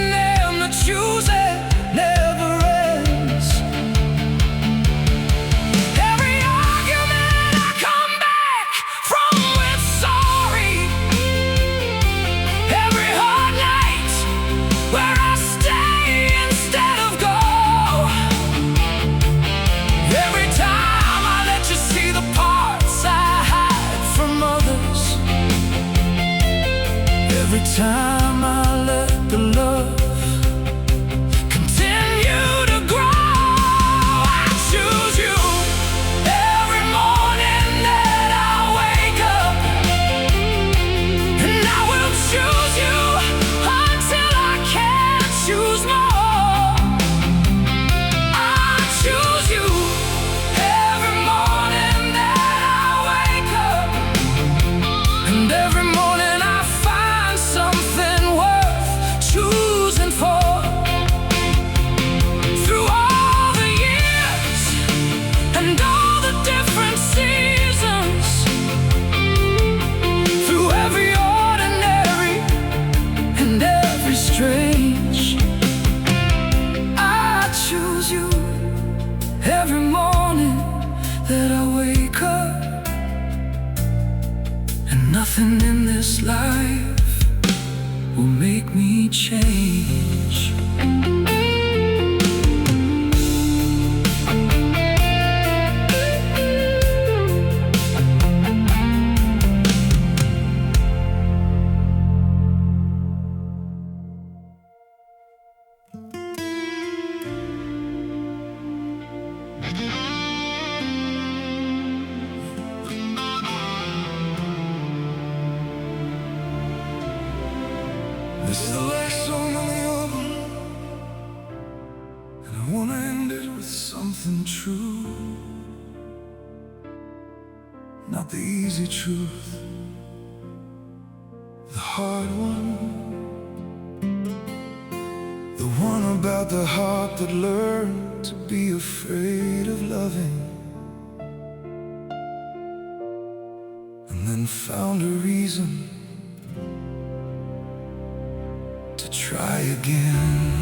time I let the love continue to grow. I choose you every morning that I wake up, and I will choose you until I can't choose more. I choose you every morning that I wake up, and every morning I find something worth choosing for. Through all the years and all the different seasons, through every ordinary and every strange, I choose you every morning that I wake up, and nothing in this life will make me change. This is the last song on the album, and I wanna end it with something true. Not the easy truth, the hard one. The one about the heart that learned to be afraid of loving, and then found a reason to try again.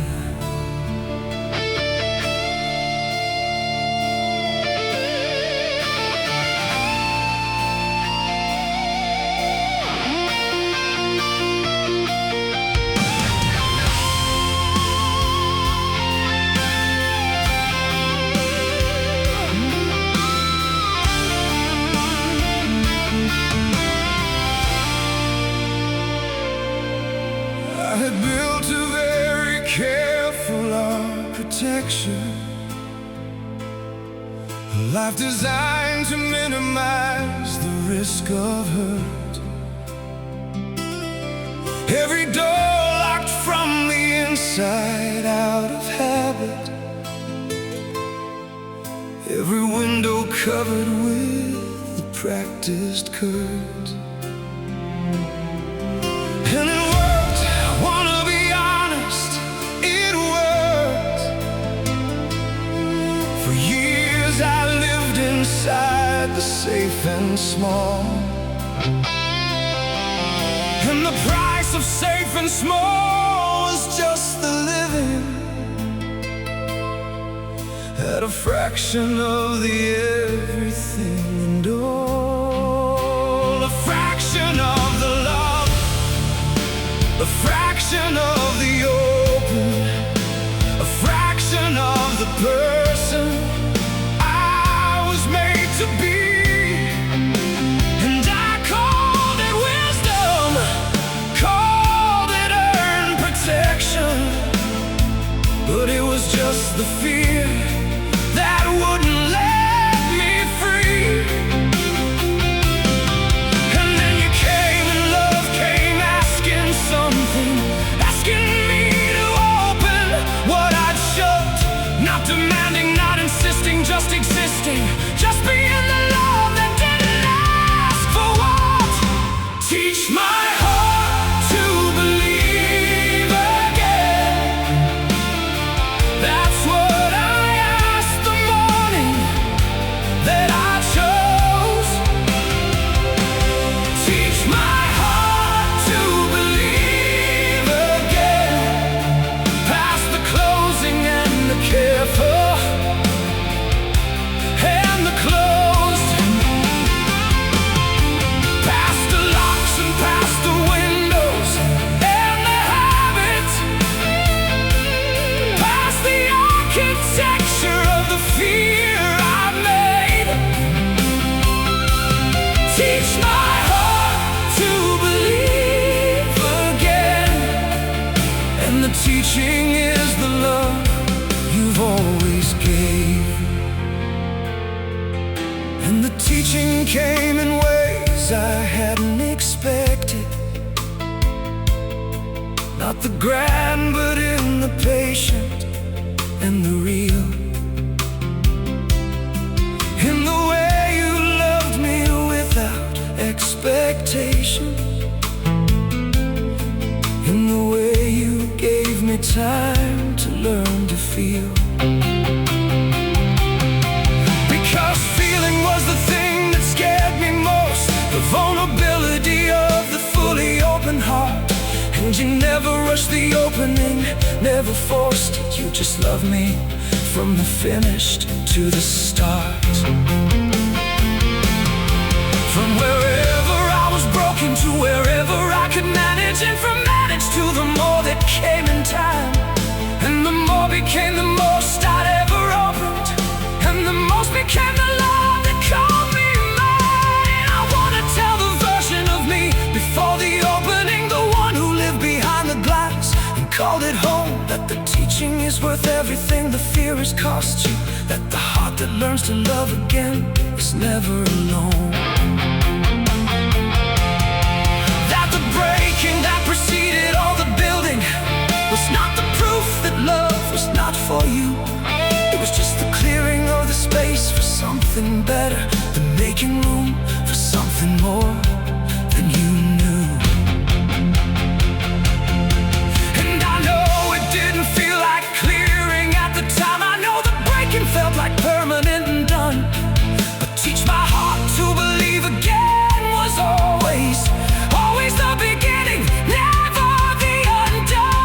I had built a very careful architecture, a life designed to minimize the risk of hurt. Every door locked from the inside out of habit, every window covered with a practiced curtain. And it worked, I wanna be honest, it worked. For years I lived inside the safe and small, and the price of safe and small was just the living at a fraction of the everything and all. A fraction of the love, a fraction of the open, a fraction of the person I was made to be. And I called it wisdom, called it earned protection, but it was just the fear that wouldn't let me free. And then you came and love came asking something, asking me to open what I'd shut. Not demanding, not insisting, just existing, just being the love that didn't ask for what. Teach my heart to believe again. That's what I teaching is the love you've always gave. And the teaching came in ways I hadn't expected. Not the grand, but in the patient and the real. In the way you loved me without expectation. In the way you gave me time to learn to feel. Because feeling was the thing that scared me most. The vulnerability of the fully open heart. And you never rushed the opening, never forced it. You just loved me from the finished to the start. From wherever I was broken to wherever I could manage. And from manage to the more that came in time. And the more became the most I'd ever opened. And the most became the love that called me mine. I wanna tell the version of me before the opening, the one who lived behind the glass and called it home. That the teaching is worth everything the fear has cost you. That the heart that learns to love again is never alone. That the breaking that preceded all the building was not the proof that love was not for you. It was just the clearing of the space for something better, the making room for something more than you knew. And I know it didn't feel like clearing at the time. I know the breaking felt like permanent and done. But teach my heart to believe again was always, always the beginning, never the undone.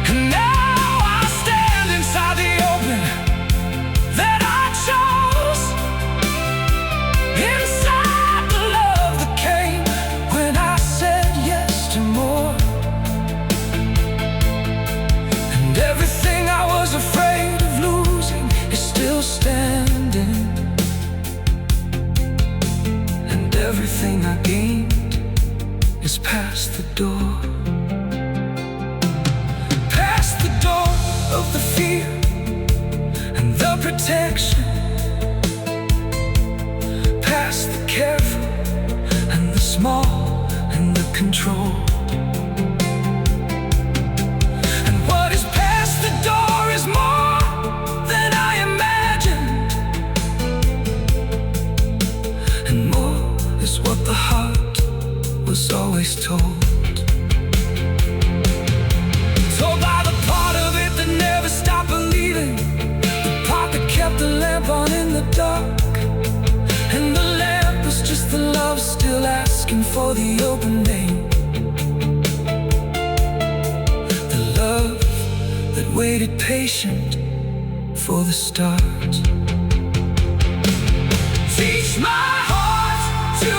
And now I stand inside the open that I chose. Inside the love that came when I said yes to more. And everything I was afraid of losing is still standing. And everything I gained is past the door. Past the door of the fear and the protection. Past the careful and the small and the control. And what is past the door is more than I imagined. And more is what the heart was always told. Told by the part of it that never stopped believing. The part that kept the lamp on in the dark. And the lamp was just the love still asking for the opening. The love that waited patient for the start. Teach my heart to